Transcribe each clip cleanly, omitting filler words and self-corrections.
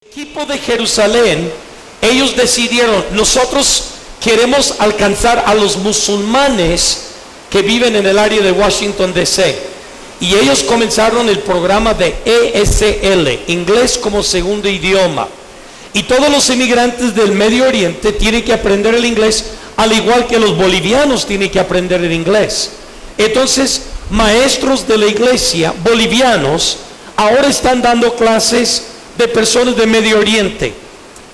El equipo de Jerusalén, ellos decidieron, nosotros queremos alcanzar a los musulmanes que viven en el área de Washington DC, y ellos comenzaron el programa de ESL, inglés como segundo idioma, y todos los inmigrantes del Medio Oriente tienen que aprender el inglés, al igual que los bolivianos tienen que aprender el inglés. Entonces, maestros de la iglesia bolivianos ahora están dando clases de personas de Medio Oriente.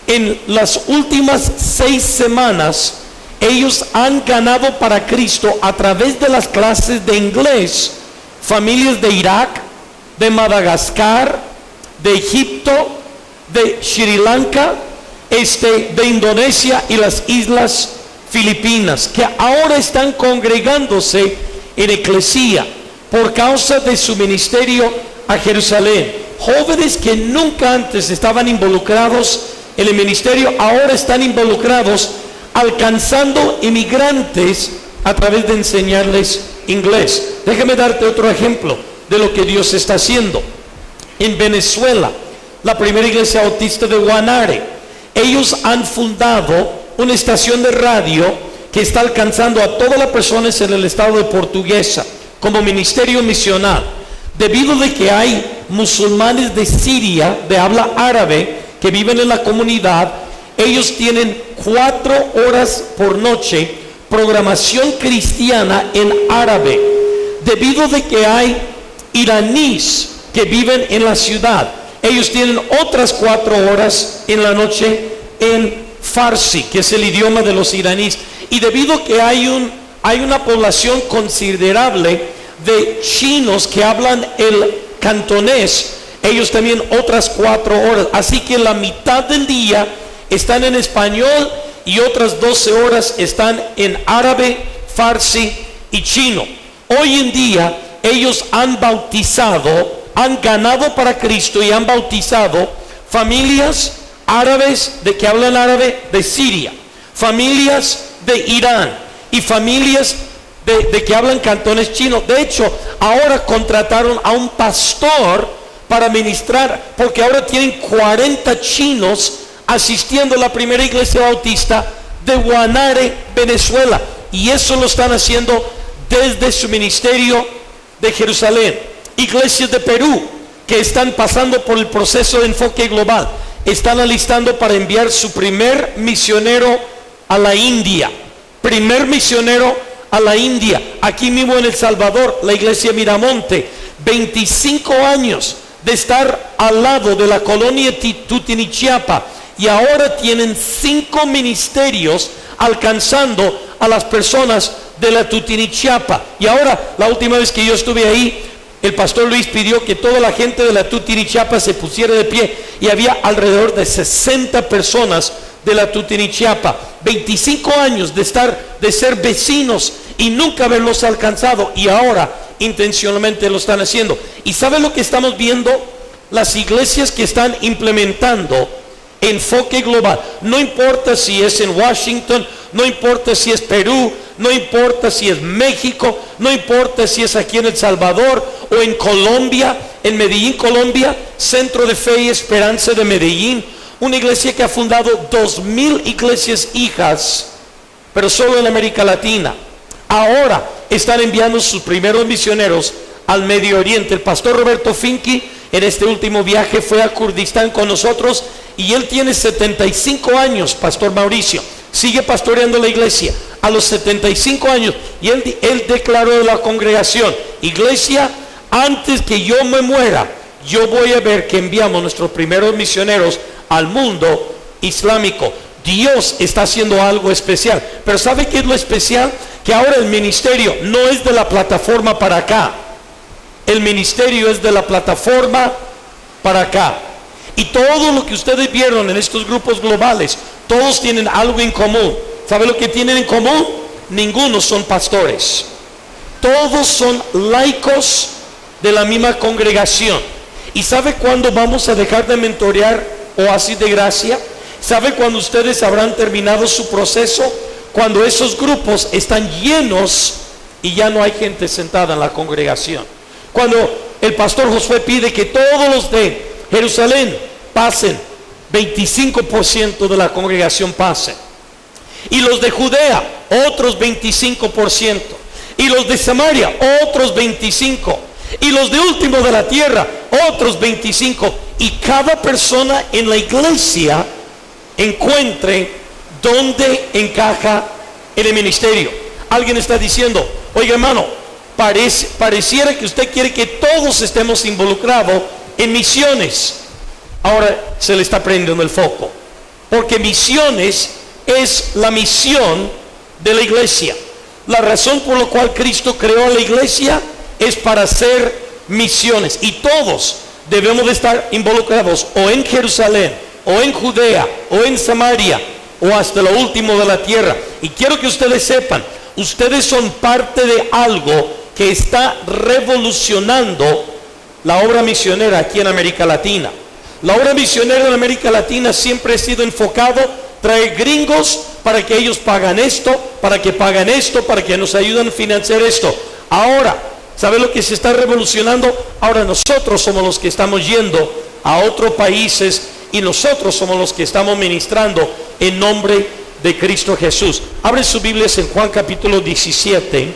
En las últimas 6 semanas, ellos han ganado para Cristo a través de las clases de inglés familias de Irak, de Madagascar, de Egipto, de Sri Lanka, de Indonesia y las islas Filipinas, que ahora están congregándose en eclesía por causa de su ministerio a Jerusalén. Jóvenes que nunca antes estaban involucrados en el ministerio, ahora están involucrados, alcanzando inmigrantes a través de enseñarles inglés. Déjame darte otro ejemplo de lo que Dios está haciendo. En Venezuela, la primera iglesia bautista de Guanare, ellos han fundado una estación de radio que está alcanzando a todas las personas en el estado de Portuguesa como ministerio misional. Debido de que hay musulmanes de Siria de habla árabe que viven en la comunidad, ellos tienen 4 horas por noche programación cristiana en árabe. Debido de que hay iraníes que viven en la ciudad, ellos tienen otras 4 horas en la noche en farsi, que es el idioma de los iraníes. Y debido a que hay una población considerable de chinos que hablan el cantonés, ellos también otras 4 horas. Así que la mitad del día están en español y otras 12 horas están en árabe, farsi y chino. Hoy en día ellos han bautizado, han ganado para Cristo y han bautizado familias árabes de que hablan árabe de Siria, familias de Irán y familias de que hablan cantones chinos. De hecho, ahora contrataron a un pastor para ministrar, porque ahora tienen 40 chinos asistiendo a la primera iglesia bautista de Guanare, Venezuela, y eso lo están haciendo desde su ministerio de Jerusalén. Iglesias de Perú que están pasando por el proceso de enfoque global, están alistando para enviar su primer misionero a la India. Primer misionero a la India, aquí mismo en El Salvador, la iglesia Miramonte, 25 años de estar al lado de la colonia Tutinichiapa, y ahora tienen 5 ministerios alcanzando a las personas de la Tutinichiapa. Y ahora, la última vez que yo estuve ahí, el pastor Luis pidió que toda la gente de la Tutinichiapa se pusiera de pie, y había alrededor de 60 personas de la Tutinichiapa. 25 años de ser vecinos y nunca haberlos alcanzado, y ahora intencionalmente lo están haciendo. ¿Y sabe lo que estamos viendo? Las iglesias que están implementando enfoque global, no importa si es en Washington, no importa si es Perú, no importa si es México, no importa si es aquí en El Salvador o en Colombia, en Medellín, Colombia, Centro de Fe y Esperanza de Medellín, una iglesia que ha fundado 2000 iglesias hijas, pero solo en América Latina. Ahora están enviando sus primeros misioneros al Medio Oriente. El pastor Roberto Finke en este último viaje fue a Kurdistán con nosotros, y él tiene 75 años, pastor Mauricio, sigue pastoreando la iglesia a los 75 años, y él declaró a la congregación: iglesia, antes que yo me muera, yo voy a ver que enviamos nuestros primeros misioneros al mundo islámico. Dios está haciendo algo especial. Pero ¿sabe qué es lo especial? Que ahora el ministerio no es de la plataforma para acá, el ministerio es de la plataforma para acá. Y todo lo que ustedes vieron en estos grupos globales, todos tienen algo en común. ¿Sabe lo que tienen en común? Ninguno son pastores, todos son laicos de la misma congregación. ¿Y sabe cuándo vamos a dejar de mentorear Oasis de Gracia? ¿Sabe cuándo ustedes habrán terminado su proceso? Cuando esos grupos están llenos y ya no hay gente sentada en la congregación. Cuando el pastor Josué pide que todos los de Jerusalén pasen 25% de la congregación pase. Y los de Judea, otros 25%. Y los de Samaria, otros 25%. Y los de último de la tierra, otros 25%. Y cada persona en la iglesia encuentre dónde encaja en el ministerio. Alguien está diciendo, oiga hermano, pareciera que usted quiere que todos estemos involucrados en misiones. Ahora se le está prendiendo el foco, porque misiones es la misión de la iglesia. La razón por la cual Cristo creó la iglesia es para hacer misiones, y todos debemos de estar involucrados o en Jerusalén, o en Judea, o en Samaria, o hasta lo último de la tierra. Y quiero que ustedes sepan, ustedes son parte de algo que está revolucionando la obra misionera aquí en América Latina. La obra misionera en América Latina siempre ha sido enfocado traer gringos para que ellos pagan esto, para que pagan esto, para que nos ayuden a financiar esto. Ahora, ¿sabe lo que se está revolucionando? Ahora nosotros somos los que estamos yendo a otros países y nosotros somos los que estamos ministrando en nombre de Cristo Jesús. Abre sus Biblias en Juan capítulo 17.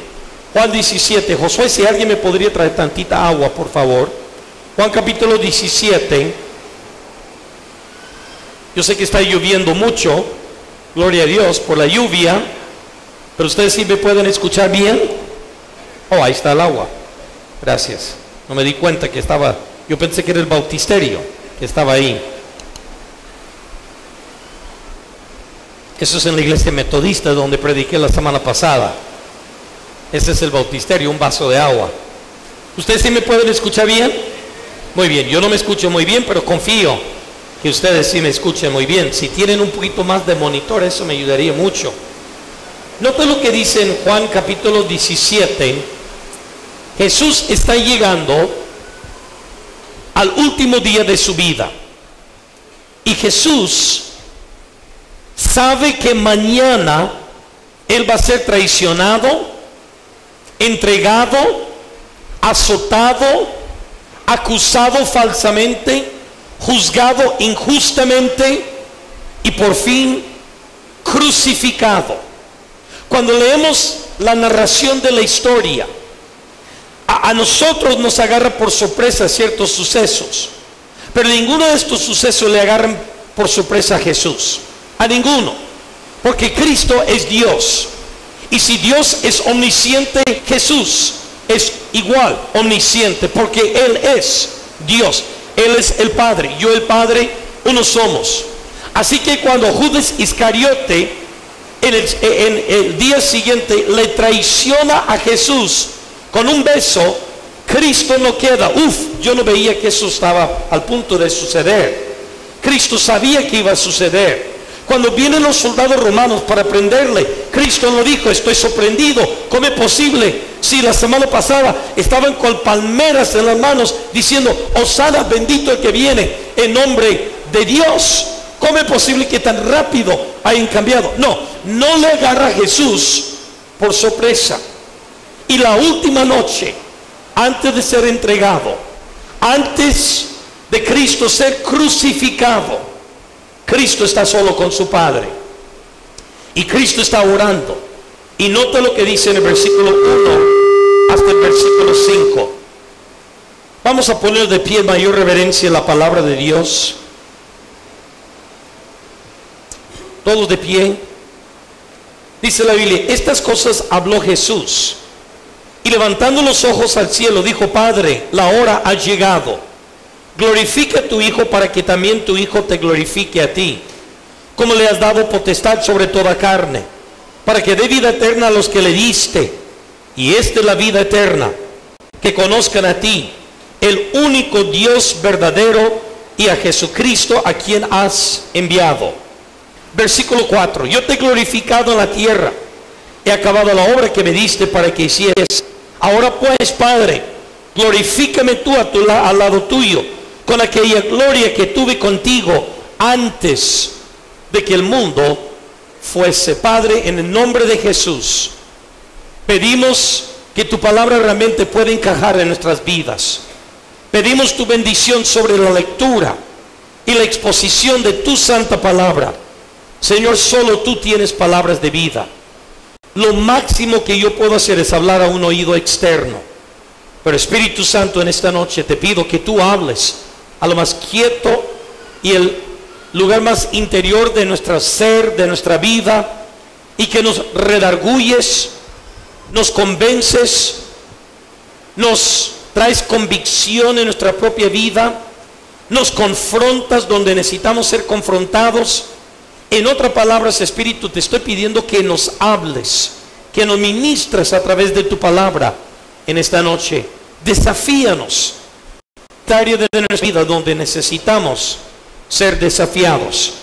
Juan 17. Josué, si alguien me podría traer tantita agua, por favor. Juan capítulo 17. Yo sé que está lloviendo mucho, gloria a Dios por la lluvia, pero ustedes sí me pueden escuchar bien. Oh, ahí está el agua. Gracias. No me di cuenta que estaba, yo pensé que era el bautisterio que estaba ahí. Eso es en la iglesia metodista donde prediqué la semana pasada. Ese es el bautisterio, un vaso de agua. ¿Ustedes sí me pueden escuchar bien? Muy bien, yo no me escucho muy bien, pero confío que ustedes sí me escuchen muy bien. Si tienen un poquito más de monitor, eso me ayudaría mucho. Nota lo que dice en Juan capítulo 17. Jesús está llegando al último día de su vida. Y Jesús sabe que mañana Él va a ser traicionado, entregado, azotado, acusado falsamente, juzgado injustamente y por fin crucificado. Cuando leemos la narración de la historia, a nosotros nos agarra por sorpresa ciertos sucesos, pero ninguno de estos sucesos le agarran por sorpresa a Jesús, a ninguno, porque Cristo es Dios, y si Dios es omnisciente, Jesús es igual omnisciente, porque Él es Dios. Él es el Padre, yo el Padre, uno somos. Así que cuando Judas Iscariote en el día siguiente le traiciona a Jesús con un beso, Cristo no queda. Yo no veía que eso estaba al punto de suceder. Cristo sabía que iba a suceder. Cuando vienen los soldados romanos para prenderle, Cristo no dijo, estoy sorprendido, ¿cómo es posible? Si la semana pasada estaban con palmeras en las manos diciendo, Hosana, bendito el que viene en nombre de Dios. ¿Cómo es posible que tan rápido hayan cambiado? No le agarra a Jesús por sorpresa. Y la última noche, antes de ser entregado, antes de Cristo ser crucificado, Cristo está solo con su Padre. Y Cristo está orando. Y nota lo que dice en el versículo 1 hasta el versículo 5. Vamos a poner de pie en mayor reverencia la palabra de Dios. Todos de pie. Dice la Biblia, estas cosas habló Jesús. Y levantando los ojos al cielo, dijo, Padre, la hora ha llegado. Glorifica a tu Hijo para que también tu Hijo te glorifique a ti, como le has dado potestad sobre toda carne, para que dé vida eterna a los que le diste. Y esta es la vida eterna, que conozcan a ti, el único Dios verdadero, y a Jesucristo a quien has enviado. Versículo 4. Yo te he glorificado en la tierra, he acabado la obra que me diste para que hicieras. Ahora pues, Padre, glorifícame tú al lado tuyo, con aquella gloria que tuve contigo antes de que el mundo fuese. Padre, en el nombre de Jesús, pedimos que tu palabra realmente pueda encajar en nuestras vidas. Pedimos tu bendición sobre la lectura y la exposición de tu santa palabra. Señor, solo tú tienes palabras de vida. Lo máximo que yo puedo hacer es hablar a un oído externo. Pero Espíritu Santo, en esta noche te pido que tú hables a lo más quieto y el lugar más interior de nuestro ser, de nuestra vida, y que nos redarguyes, nos convences, nos traes convicción en nuestra propia vida, nos confrontas donde necesitamos ser confrontados. En otras palabras, Espíritu, te estoy pidiendo que nos hables, que nos ministres a través de tu palabra en esta noche. Desafíanos en esta área de nuestra vida donde necesitamos ser desafiados.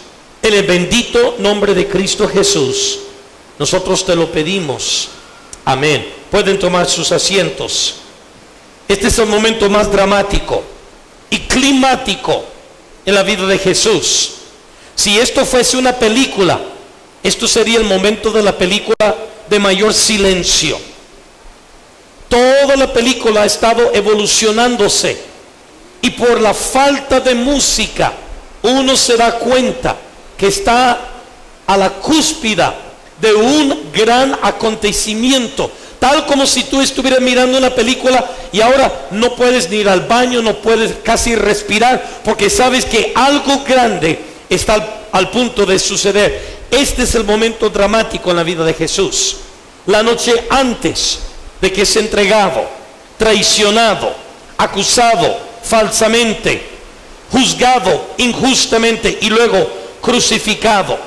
En el bendito nombre de Cristo Jesús, nosotros te lo pedimos. Amén. Pueden tomar sus asientos. Este es el momento más dramático y climático en la vida de Jesús. Si esto fuese una película, esto sería el momento de la película de mayor silencio. Toda la película ha estado evolucionándose, y por la falta de música uno se da cuenta que está a la cúspide de un gran acontecimiento, tal como si tú estuvieras mirando una película y ahora no puedes ni ir al baño, no puedes casi respirar, porque sabes que algo grande está al punto de suceder. Este es el momento dramático en la vida de Jesús. La noche antes de que es entregado, traicionado, acusado falsamente, juzgado injustamente y luego crucificado.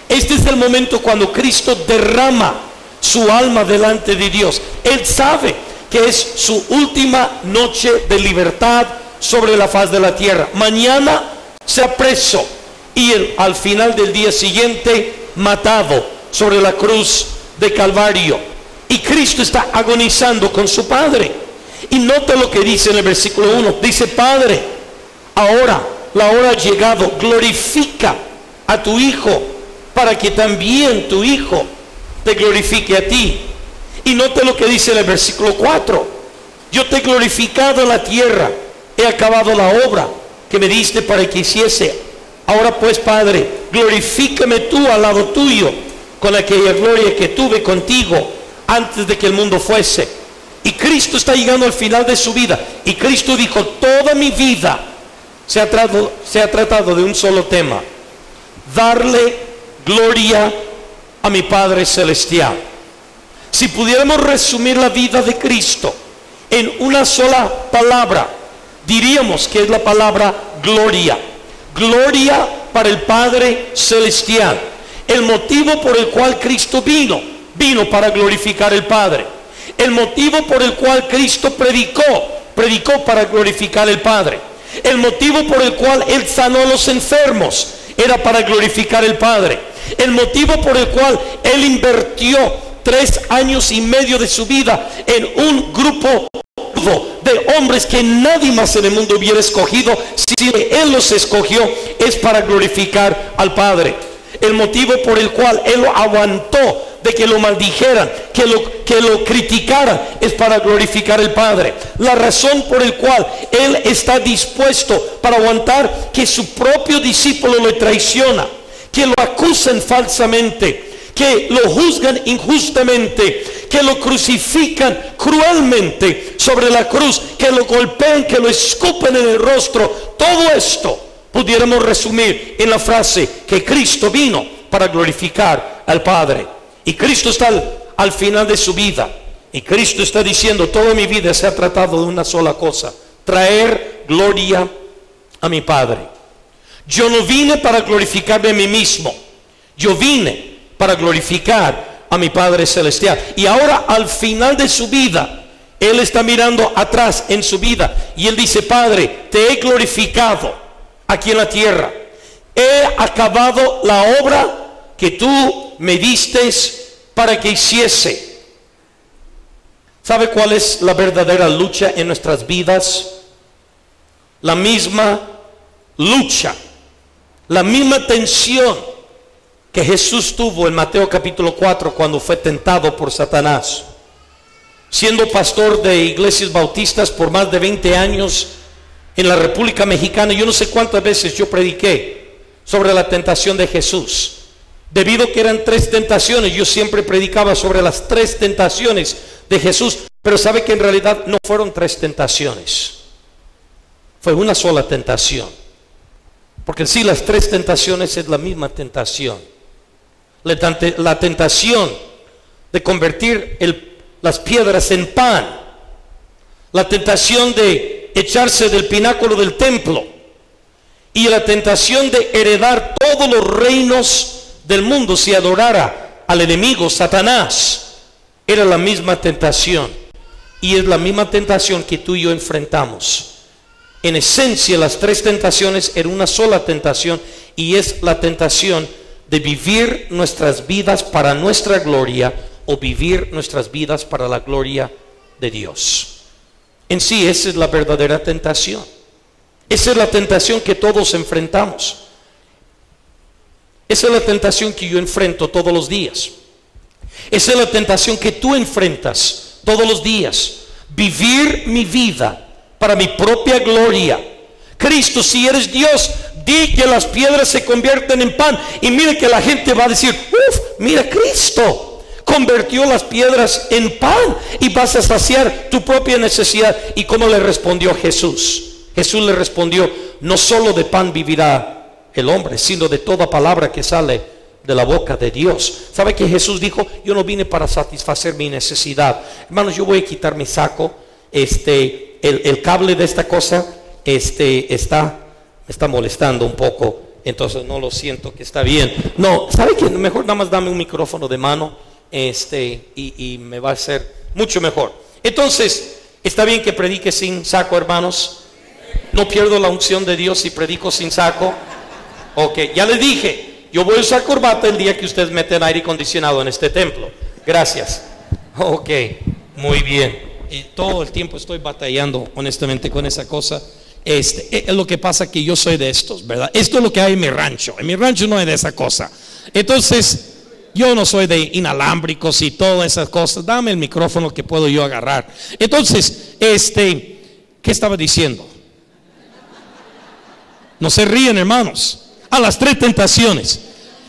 Este es el momento cuando Cristo derrama su alma delante de Dios. Él sabe que es su última noche de libertad sobre la faz de la tierra. Mañana será preso y al final del día siguiente matado sobre la cruz de Calvario. Y Cristo está agonizando con su Padre. Y nota lo que dice en el versículo 1. Dice: Padre, ahora la hora ha llegado, glorifica a tu Hijo, para que también tu Hijo te glorifique a ti. Y nota lo que dice en el versículo 4. Yo te he glorificado en la tierra, he acabado la obra que me diste para que hiciese. Ahora pues, Padre, glorifícame tú al lado tuyo con aquella gloria que tuve contigo antes de que el mundo fuese. Y Cristo está llegando al final de su vida, y Cristo dijo: toda mi vida se ha tratado de un solo tema: darle gloria a mi Padre Celestial. Si pudiéramos resumir la vida de Cristo en una sola palabra, diríamos que es la palabra gloria. Gloria para el Padre Celestial. El motivo por el cual Cristo vino para glorificar al Padre. El motivo por el cual Cristo predicó para glorificar al Padre. El motivo por el cual Él sanó a los enfermos era para glorificar al Padre. El motivo por el cual Él invirtió 3 años y medio de su vida en un grupo de hombres que nadie más en el mundo hubiera escogido, si Él los escogió, es para glorificar al Padre. El motivo por el cual Él lo aguantó de que lo maldijeran, que lo criticaran, es para glorificar al Padre. La razón por el cual Él está dispuesto para aguantar que su propio discípulo lo traiciona, que lo acusan falsamente, que lo juzgan injustamente, que lo crucifican cruelmente sobre la cruz, que lo golpean, que lo escupen en el rostro. Todo esto pudiéramos resumir en la frase que Cristo vino para glorificar al Padre. Y Cristo está al final de su vida, y Cristo está diciendo: toda mi vida se ha tratado de una sola cosa: traer gloria a mi Padre. Yo no vine para glorificarme a mí mismo, yo vine para glorificar a mi Padre Celestial. Y ahora, al final de su vida, Él está mirando atrás en su vida y Él dice: Padre, te he glorificado aquí en la tierra, he acabado la obra que tú me diste para que hiciese. ¿Sabe cuál es la verdadera lucha en nuestras vidas? La misma lucha, la misma tensión que Jesús tuvo en Mateo capítulo 4 cuando fue tentado por— siendo pastor de iglesias bautistas por más de 20 años en la República Mexicana, yo no sé cuántas veces yo prediqué sobre la tentación de Jesús. Debido a que eran 3 tentaciones, yo siempre predicaba sobre las 3 tentaciones de Jesús. Pero sabe que en realidad no fueron 3 tentaciones, fue una sola tentación. Porque sí, las 3 tentaciones es la misma tentación. La tentación de convertir las piedras en pan, la tentación de echarse del pináculo del templo, y la tentación de heredar todos los reinos del mundo si adorara al enemigo Satanás. Era la misma tentación, y es la misma tentación que tú y yo enfrentamos. En esencia, las 3 tentaciones eran una sola tentación, y es la tentación de vivir nuestras vidas para nuestra gloria o vivir nuestras vidas para la gloria de Dios. En sí, esa es la verdadera tentación. Esa es la tentación que todos enfrentamos. Esa es la tentación que yo enfrento todos los días. Esa es la tentación que tú enfrentas todos los días. Vivir mi vida para mi propia gloria. Cristo, si eres Dios, di que las piedras se convierten en pan. Y mire que la gente va a decir: uff, mira, Cristo convirtió las piedras en pan y vas a saciar tu propia necesidad. ¿Y cómo le respondió Jesús? Jesús le respondió: no solo de pan vivirá el hombre, sino de toda palabra que sale de la boca de Dios. ¿Sabe que Jesús dijo: yo no vine para satisfacer mi necesidad? Hermanos, yo voy a quitar mi saco. El cable de esta cosa me está molestando un poco, entonces no lo siento que está bien. No, ¿sabe qué? Mejor nada más dame un micrófono de mano, y me va a ser mucho mejor. Entonces, ¿está bien que predique sin saco, hermanos? ¿No pierdo la unción de Dios si predico sin saco? Ok, ya les dije, yo voy a usar corbata el día que ustedes meten aire acondicionado en este templo. Gracias. Ok, muy bien. Y todo el tiempo estoy batallando honestamente con esa cosa. Es lo que pasa, que yo soy de estos, ¿verdad? Esto es lo que hay en mi rancho. En mi rancho no hay de esa cosa. Entonces, yo no soy de inalámbricos y todas esas cosas. Dame el micrófono que puedo yo agarrar. Entonces, ¿qué estaba diciendo? No se ríen, hermanos. A las 3 tentaciones.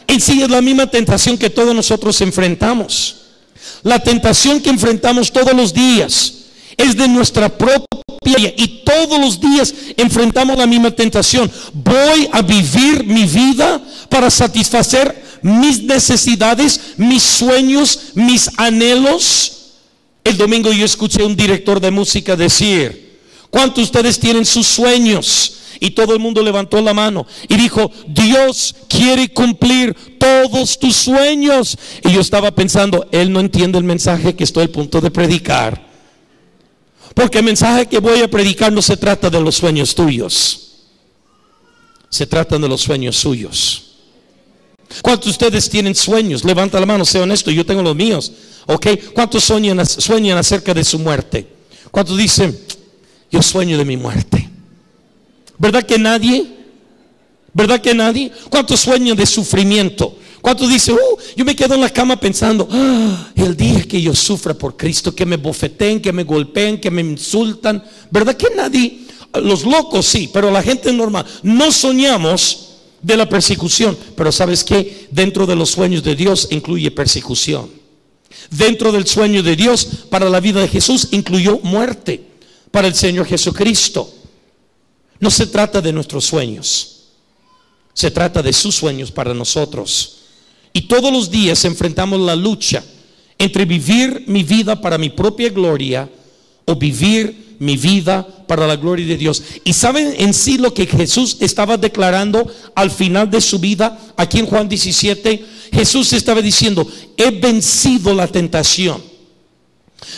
En sí es la misma tentación que todos nosotros enfrentamos. La tentación que enfrentamos todos los días es de nuestra propia vida, y todos los días enfrentamos la misma tentación. Voy a vivir mi vida para satisfacer mis necesidades, mis sueños, mis anhelos. El domingo yo escuché a un director de música decir: ¿cuántos de ustedes tienen sus sueños? Y todo el mundo levantó la mano y dijo: Dios quiere cumplir todos tus sueños. Y yo estaba pensando: él no entiende el mensaje que estoy a punto de predicar, porque el mensaje que voy a predicar no se trata de los sueños tuyos, se trata de los sueños suyos. ¿Cuántos de ustedes tienen sueños? Levanta la mano, sea honesto. Yo tengo los míos, ¿ok? ¿Cuántos sueñan acerca de su muerte? ¿Cuántos dicen: yo sueño de mi muerte? ¿Verdad que nadie? ¿Verdad que nadie? ¿Cuántos sueñan de sufrimiento? ¿Cuántos dicen: yo me quedo en la cama pensando: el día que yo sufra por Cristo, que me bofeteen, que me golpeen, que me insultan? ¿Verdad que nadie? Los locos sí, pero la gente normal no soñamos de la persecución. Pero ¿sabes qué? Dentro de los sueños de Dios incluye persecución. Dentro del sueño de Dios para la vida de Jesús incluyó muerte para el Señor Jesucristo. No se trata de nuestros sueños, se trata de sus sueños para nosotros. Y todos los días enfrentamos la lucha entre vivir mi vida para mi propia gloria o vivir mi vida para la gloria de Dios. Y saben en sí lo que Jesús estaba declarando al final de su vida. Aquí en Juan 17, Jesús estaba diciendo: he vencido la tentación,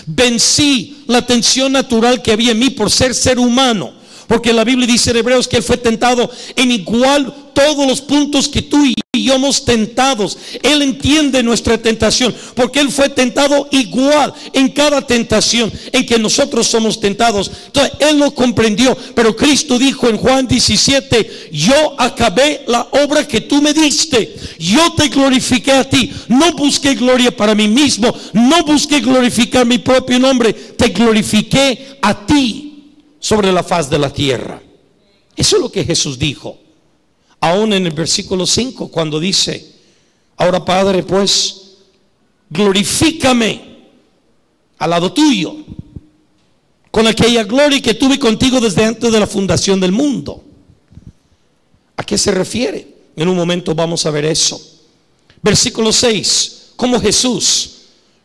vencí la tensión natural que había en mí por ser humano. Porque la Biblia dice en Hebreos que Él fue tentado en igual todos los puntos que tú y yo hemos tentados. Él entiende nuestra tentación, porque Él fue tentado igual en cada tentación en que nosotros somos tentados. Entonces Él lo comprendió. Pero Cristo dijo en Juan 17: yo acabé la obra que tú me diste, yo te glorifiqué a ti. No busqué gloria para mí mismo, no busqué glorificar mi propio nombre, te glorifiqué a ti sobre la faz de la tierra. Eso es lo que Jesús dijo. Aún en el versículo 5, cuando dice: ahora, Padre, pues, glorifícame al lado tuyo, con aquella gloria que tuve contigo desde antes de la fundación del mundo. ¿A qué se refiere? En un momento vamos a ver eso. Versículo 6, cómo Jesús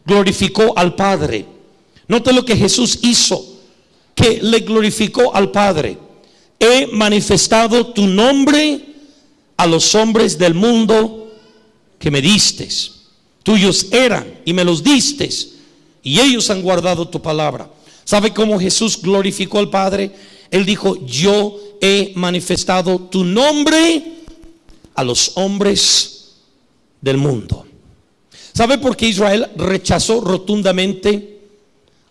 glorificó al Padre. Note lo que Jesús hizo, que le glorificó al Padre. He manifestado tu nombre a los hombres del mundo que me distes. Tuyos eran y me los distes, y ellos han guardado tu palabra. ¿Sabe cómo Jesús glorificó al Padre? Él dijo: yo he manifestado tu nombre a los hombres del mundo. ¿Sabe por qué Israel rechazó rotundamente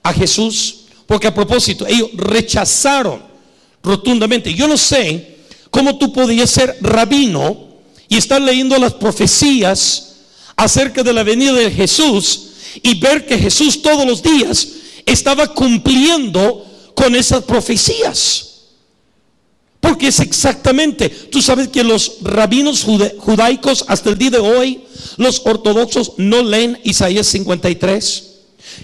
a Jesús? Porque, a propósito, ellos rechazaron rotundamente. Yo no sé cómo tú podías ser rabino y estar leyendo las profecías acerca de la venida de Jesús y ver que Jesús todos los días estaba cumpliendo con esas profecías. Porque es exactamente, tú sabes que los rabinos judaicos hasta el día de hoy, los ortodoxos, no leen Isaías 53.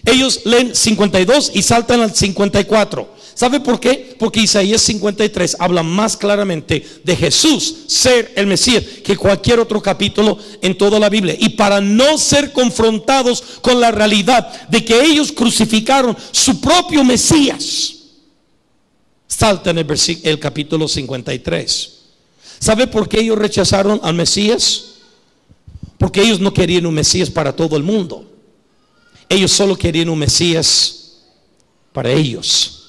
Ellos leen 52 y saltan al 54. ¿Sabe por qué? Porque Isaías 53 habla más claramente de Jesús ser el Mesías que cualquier otro capítulo en toda la Biblia. Y para no ser confrontados con la realidad de que ellos crucificaron su propio Mesías, saltan el capítulo 53. ¿Sabe por qué ellos rechazaron al Mesías? Porque ellos no querían un Mesías para todo el mundo. Ellos solo querían un Mesías para ellos.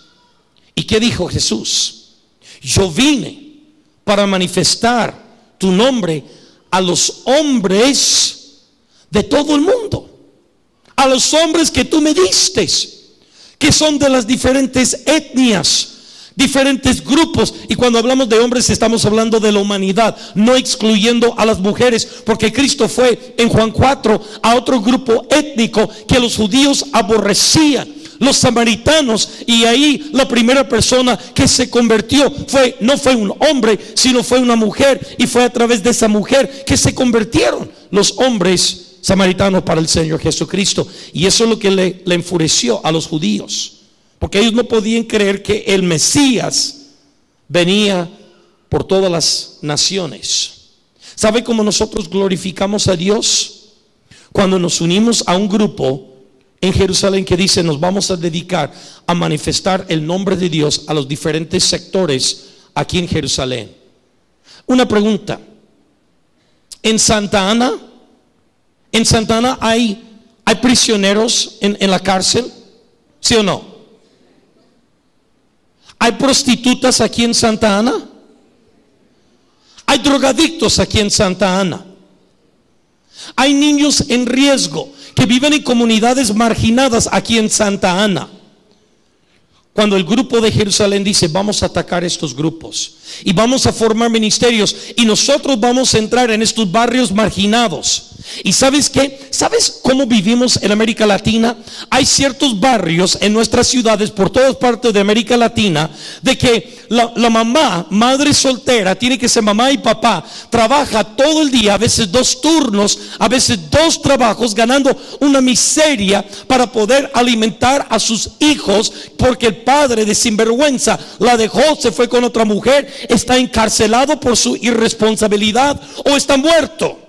¿Y qué dijo Jesús? Yo vine para manifestar tu nombre a los hombres de todo el mundo, a los hombres que tú me diste, que son de las diferentes etnias, diferentes grupos. Y cuando hablamos de hombres estamos hablando de la humanidad, no excluyendo a las mujeres, porque Cristo fue en Juan 4 a otro grupo étnico que los judíos aborrecían, los samaritanos. Y ahí la primera persona que se convirtió no fue un hombre, sino fue una mujer, y fue a través de esa mujer que se convirtieron los hombres samaritanos para el Señor Jesucristo. Y eso es lo que le enfureció a los judíos, porque ellos no podían creer que el Mesías venía por todas las naciones. ¿Sabe cómo nosotros glorificamos a Dios? Cuando nos unimos a un grupo en Jerusalén que dice: nos vamos a dedicar a manifestar el nombre de Dios a los diferentes sectores aquí en Jerusalén. Una pregunta: ¿en Santa Ana hay prisioneros en la cárcel? ¿Sí o no? ¿Hay prostitutas aquí en Santa Ana? ¿Hay drogadictos aquí en Santa Ana? ¿Hay niños en riesgo que viven en comunidades marginadas aquí en Santa Ana? Cuando el grupo de Jerusalén dice: vamos a atacar estos grupos y vamos a formar ministerios, y nosotros vamos a entrar en estos barrios marginados. ¿Y sabes qué? ¿Sabes cómo vivimos en América Latina? Hay ciertos barrios en nuestras ciudades, por todas partes de América Latina, de que la mamá, madre soltera, tiene que ser mamá y papá, trabaja todo el día, a veces 2 turnos, a veces 2 trabajos, ganando una miseria para poder alimentar a sus hijos, porque el padre de sinvergüenza la dejó, se fue con otra mujer, está encarcelado por su irresponsabilidad o está muerto.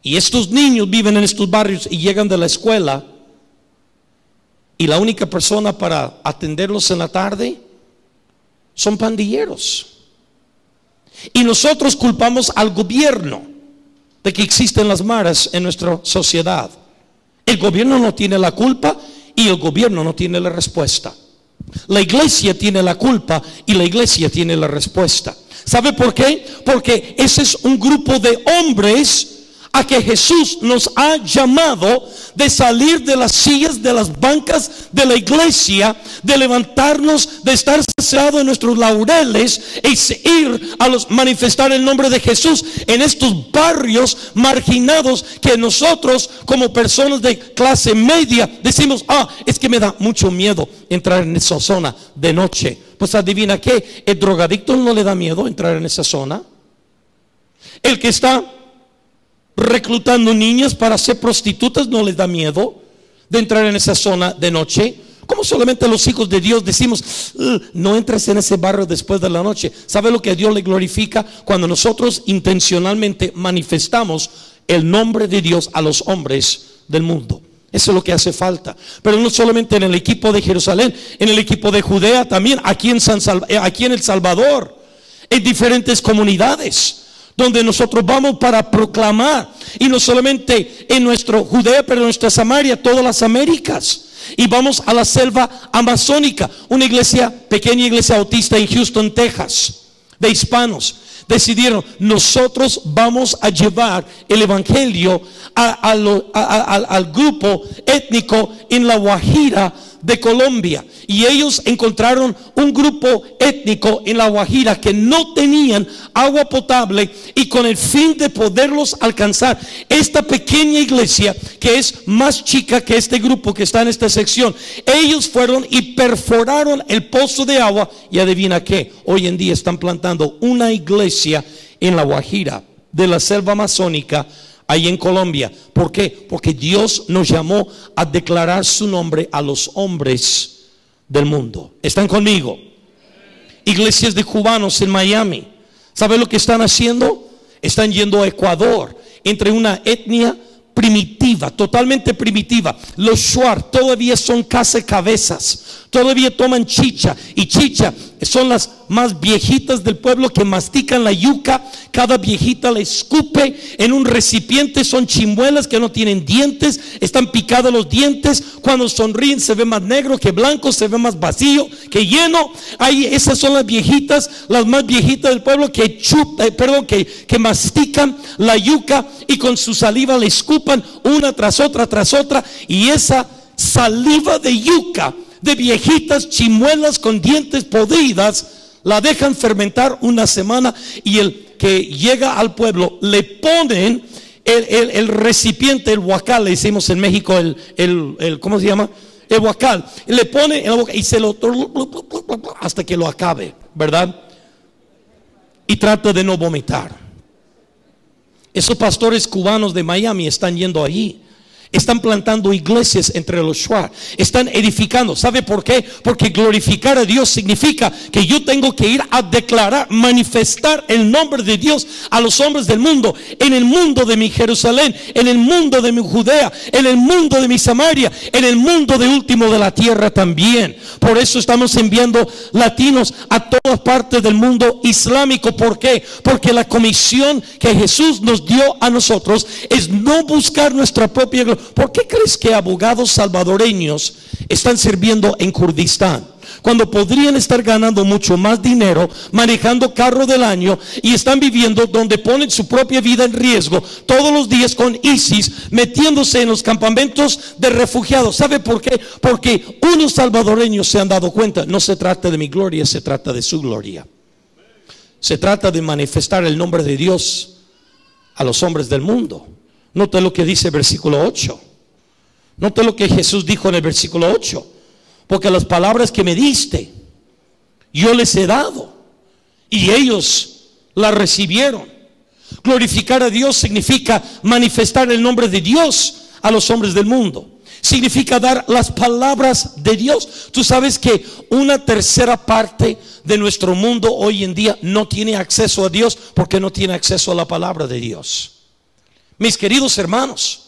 Y estos niños viven en estos barrios y llegan de la escuela, y la única persona para atenderlos en la tarde son pandilleros. Y nosotros culpamos al gobierno de que existen las maras en nuestra sociedad. El gobierno no tiene la culpa y el gobierno no tiene la respuesta. La iglesia tiene la culpa y la iglesia tiene la respuesta. ¿Sabe por qué? Porque ese es un grupo de hombres a que Jesús nos ha llamado de salir de las sillas, de las bancas de la iglesia, de levantarnos, de estar sentados en nuestros laureles e ir a manifestar el nombre de Jesús en estos barrios marginados que nosotros, como personas de clase media, decimos: es que me da mucho miedo entrar en esa zona de noche, Pues adivina qué, el drogadicto no le da miedo entrar en esa zona. El que está reclutando niñas para ser prostitutas no les da miedo de entrar en esa zona de noche. Como solamente los hijos de Dios decimos, no entres en ese barrio después de la noche. ¿Sabe lo que a Dios le glorifica? Cuando nosotros intencionalmente manifestamos el nombre de Dios a los hombres del mundo. Eso es lo que hace falta. Pero no solamente en el equipo de Jerusalén, en el equipo de Judea también, aquí en El Salvador, en diferentes comunidades donde nosotros vamos para proclamar, y no solamente en nuestro Judea, pero en nuestra Samaria, todas las Américas. Y vamos a la selva amazónica, una iglesia, pequeña iglesia bautista en Houston, Texas, de hispanos. Decidieron, nosotros vamos a llevar el evangelio al grupo étnico en la Guajira de Colombia. Y ellos encontraron un grupo étnico en la Guajira que no tenían agua potable, y con el fin de poderlos alcanzar, esta pequeña iglesia, que es más chica que este grupo que está en esta sección, ellos fueron y perforaron el pozo de agua, y adivina qué, hoy en día están plantando una iglesia en la Guajira de la selva amazónica, ahí en Colombia. ¿Por qué? Porque Dios nos llamó a declarar su nombre a los hombres del mundo. ¿Están conmigo? Iglesias de cubanos en Miami, ¿sabe lo que están haciendo? Están yendo a Ecuador, entre una etnia primitiva, totalmente primitiva. Los Shuar todavía son cabezas, todavía toman chicha, y chicha son las más viejitas del pueblo que mastican la yuca. Cada viejita la escupe en un recipiente. Son chimuelas que no tienen dientes, están picados los dientes. Cuando sonríen se ve más negro que blanco, se ve más vacío que lleno. Ahí, esas son las viejitas, las más viejitas del pueblo que mastican la yuca y con su saliva la escupan una tras otra, y esa saliva de yuca de viejitas chimuelas con dientes podridas la dejan fermentar una semana, y el que llega al pueblo le ponen el recipiente, el huacal, le decimos en México el ¿cómo se llama? El huacal, le pone en la boca y se lo hasta que lo acabe, ¿verdad? Y trata de no vomitar. Esos pastores cubanos de Miami están yendo allí, están plantando iglesias entre los Shuar, están edificando. ¿Sabe por qué? Porque glorificar a Dios significa que yo tengo que ir a declarar, manifestar el nombre de Dios a los hombres del mundo, en el mundo de mi Jerusalén, en el mundo de mi Judea, en el mundo de mi Samaria, en el mundo de último de la tierra también. Por eso estamos enviando latinos a todas partes del mundo islámico. ¿Por qué? Porque la comisión que Jesús nos dio a nosotros es no buscar nuestra propia gloria. ¿Por qué crees que abogados salvadoreños están sirviendo en Kurdistán, cuando podrían estar ganando mucho más dinero, manejando carro del año, y están viviendo donde ponen su propia vida en riesgo todos los días con ISIS, metiéndose en los campamentos de refugiados? ¿Sabe por qué? Porque unos salvadoreños se han dado cuenta, no se trata de mi gloria, se trata de su gloria. Se trata de manifestar el nombre de Dios a los hombres del mundo. Note lo que dice el versículo 8. Note lo que Jesús dijo en el versículo 8. Porque las palabras que me diste, yo les he dado, y ellos las recibieron. Glorificar a Dios significa manifestar el nombre de Dios a los hombres del mundo. Significa dar las palabras de Dios. Tú sabes que una tercera parte de nuestro mundo hoy en día no tiene acceso a Dios porque no tiene acceso a la palabra de Dios. Mis queridos hermanos,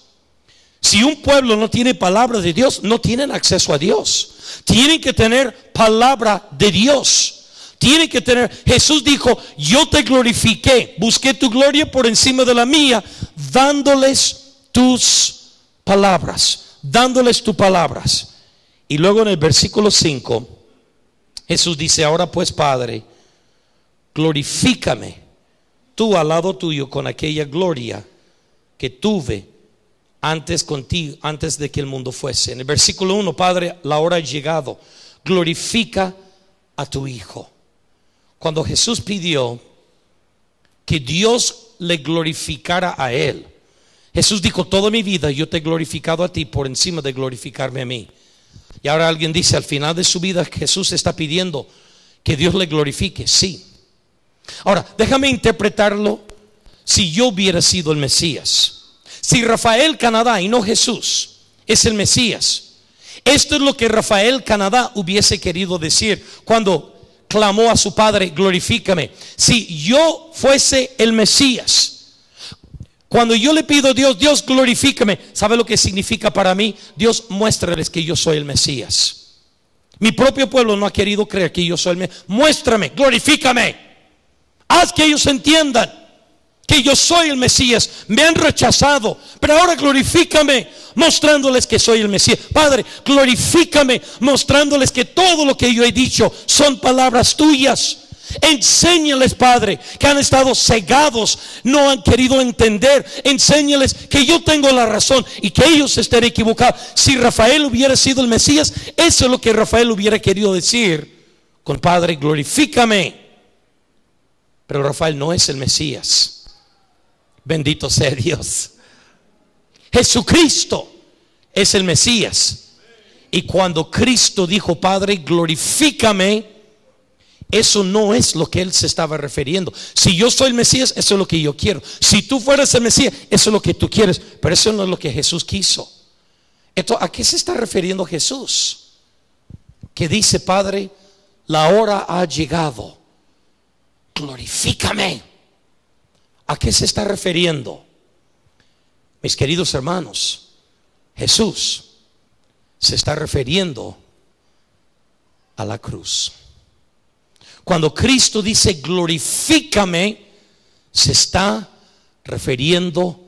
si un pueblo no tiene palabra de Dios, no tienen acceso a Dios. Tienen que tener palabra de Dios. Tienen que tener. Jesús dijo: yo te glorifiqué, busqué tu gloria por encima de la mía, dándoles tus palabras, dándoles tus palabras. Y luego en el versículo 5 Jesús dice: ahora pues, Padre, glorifícame tú al lado tuyo con aquella gloria que tuve antes contigo, antes de que el mundo fuese. En el versículo 1, Padre, la hora ha llegado, glorifica a tu Hijo. Cuando Jesús pidió que Dios le glorificara a él, Jesús dijo: toda mi vida yo te he glorificado a ti por encima de glorificarme a mí. Y ahora alguien dice, al final de su vida Jesús está pidiendo que Dios le glorifique, sí. Ahora, déjame interpretarlo. Si yo hubiera sido el Mesías, si Rafael Canadá y no Jesús es el Mesías, esto es lo que Rafael Canadá hubiese querido decir cuando clamó a su padre: glorifícame. Si yo fuese el Mesías, cuando yo le pido a Dios: Dios, glorifícame, ¿sabe lo que significa para mí? Dios, muéstrales que yo soy el Mesías. Mi propio pueblo no ha querido creer que yo soy el Mesías. Muéstrame, glorifícame, haz que ellos entiendan que yo soy el Mesías. Me han rechazado, pero ahora glorifícame, mostrándoles que soy el Mesías. Padre, glorifícame, mostrándoles que todo lo que yo he dicho son palabras tuyas. Enséñales, Padre, que han estado cegados, no han querido entender. Enséñales que yo tengo la razón y que ellos estén equivocados. Si Rafael hubiera sido el Mesías, eso es lo que Rafael hubiera querido decir con: Padre, glorifícame. Pero Rafael no es el Mesías. Bendito sea Dios. Jesucristo es el Mesías. Y cuando Cristo dijo: Padre, glorifícame, eso no es lo que él se estaba refiriendo. Si yo soy el Mesías, eso es lo que yo quiero. Si tú fueras el Mesías, eso es lo que tú quieres. Pero eso no es lo que Jesús quiso. Entonces, ¿a qué se está refiriendo Jesús? Que dice: Padre, la hora ha llegado, glorifícame. ¿A qué se está refiriendo? Mis queridos hermanos, Jesús se está refiriendo a la cruz. Cuando Cristo dice glorifícame, se está refiriendo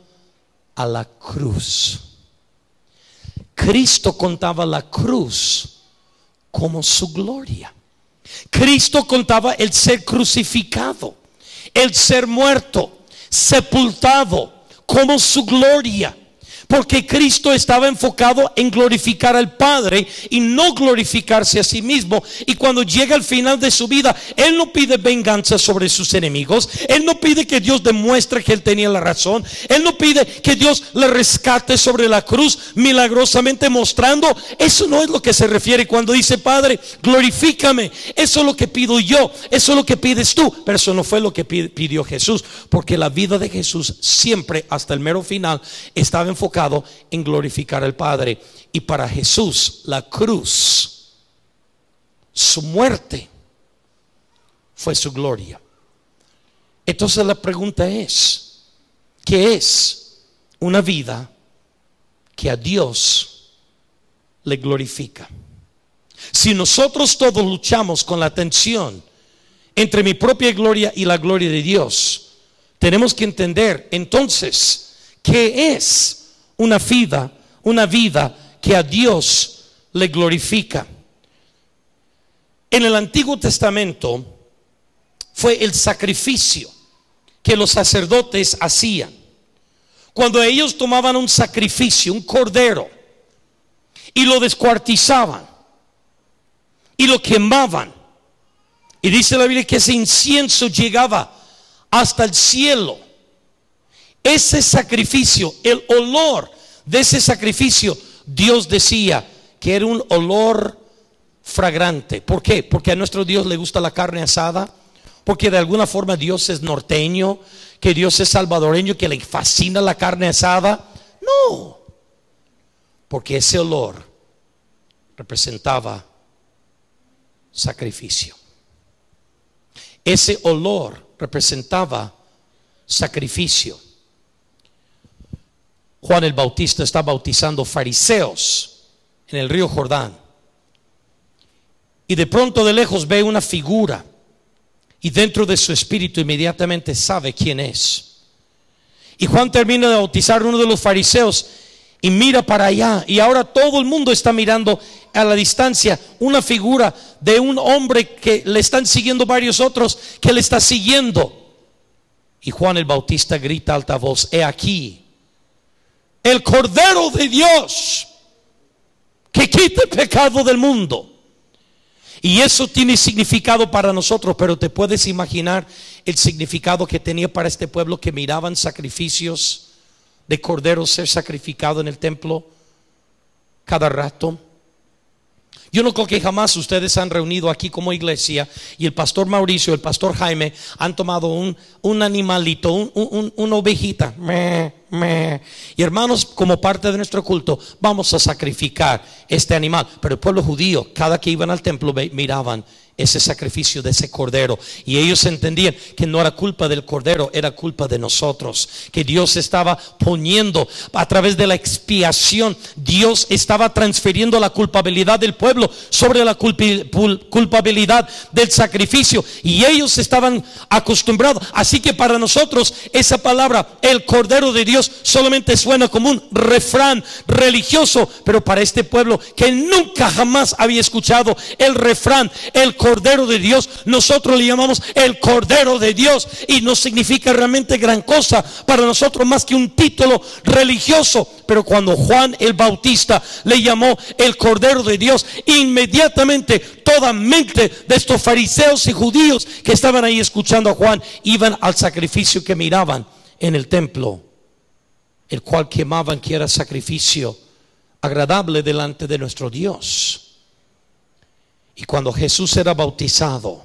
a la cruz. Cristo contaba la cruz como su gloria. Cristo contaba el ser crucificado, el ser muerto, sepultado, como su gloria. Porque Cristo estaba enfocado en glorificar al Padre y no glorificarse a sí mismo. Y cuando llega al final de su vida, Él no pide venganza sobre sus enemigos. Él no pide que Dios demuestre que Él tenía la razón. Él no pide que Dios le rescate sobre la cruz, milagrosamente mostrando. Eso no es lo que se refiere cuando dice: Padre, glorifícame. Eso es lo que pido yo, eso es lo que pides tú. Pero eso no fue lo que pidió Jesús. Porque la vida de Jesús siempre, hasta el mero final, estaba enfocada en glorificar al Padre. Y para Jesús la cruz, su muerte, fue su gloria. Entonces la pregunta es: ¿qué es una vida que a Dios le glorifica? Si nosotros todos luchamos con la tensión entre mi propia gloria y la gloria de Dios, tenemos que entender entonces qué es una vida que a Dios le glorifica. En el Antiguo Testamento fue el sacrificio que los sacerdotes hacían. Cuando ellos tomaban un sacrificio, un cordero, y lo descuartizaban y lo quemaban, y dice la Biblia que ese incienso llegaba hasta el cielo. Ese sacrificio, el olor de ese sacrificio, Dios decía que era un olor fragrante. ¿Por qué? Porque a nuestro Dios le gusta la carne asada. Porque de alguna forma Dios es norteño, que Dios es salvadoreño, que le fascina la carne asada. No, porque ese olor representaba sacrificio. Ese olor representaba sacrificio. Juan el Bautista está bautizando fariseos en el río Jordán, y de pronto de lejos ve una figura, y dentro de su espíritu inmediatamente sabe quién es. Y Juan termina de bautizar a uno de los fariseos y mira para allá, y ahora todo el mundo está mirando a la distancia una figura de un hombre que le están siguiendo varios otros que le está siguiendo. Y Juan el Bautista grita a alta voz: he aquí el Cordero de Dios que quita el pecado del mundo. Y eso tiene significado para nosotros, pero te puedes imaginar el significado que tenía para este pueblo que miraban sacrificios de corderos ser sacrificado en el templo cada rato. Yo no creo que jamás ustedes se han reunido aquí como iglesia y el pastor Mauricio, el pastor Jaime han tomado un animalito, una ovejita, y hermanos, como parte de nuestro culto vamos a sacrificar este animal. Pero el pueblo judío, cada que iban al templo, miraban ese sacrificio de ese cordero, y ellos entendían que no era culpa del cordero, era culpa de nosotros, que Dios estaba poniendo a través de la expiación, Dios estaba transfiriendo la culpabilidad del pueblo sobre la culpabilidad del sacrificio, y ellos estaban acostumbrados. Así que para nosotros esa palabra, el cordero de Dios, solamente suena como un refrán religioso, pero para este pueblo que nunca jamás había escuchado el refrán, el Cordero de Dios, nosotros le llamamos el Cordero de Dios, y no significa realmente gran cosa para nosotros más que un título religioso. Pero cuando Juan el Bautista le llamó el Cordero de Dios, inmediatamente toda mente de estos fariseos y judíos que estaban ahí escuchando a Juan iban al sacrificio que miraban en el templo, el cual quemaban, que era sacrificio agradable delante de nuestro Dios. Y cuando Jesús era bautizado,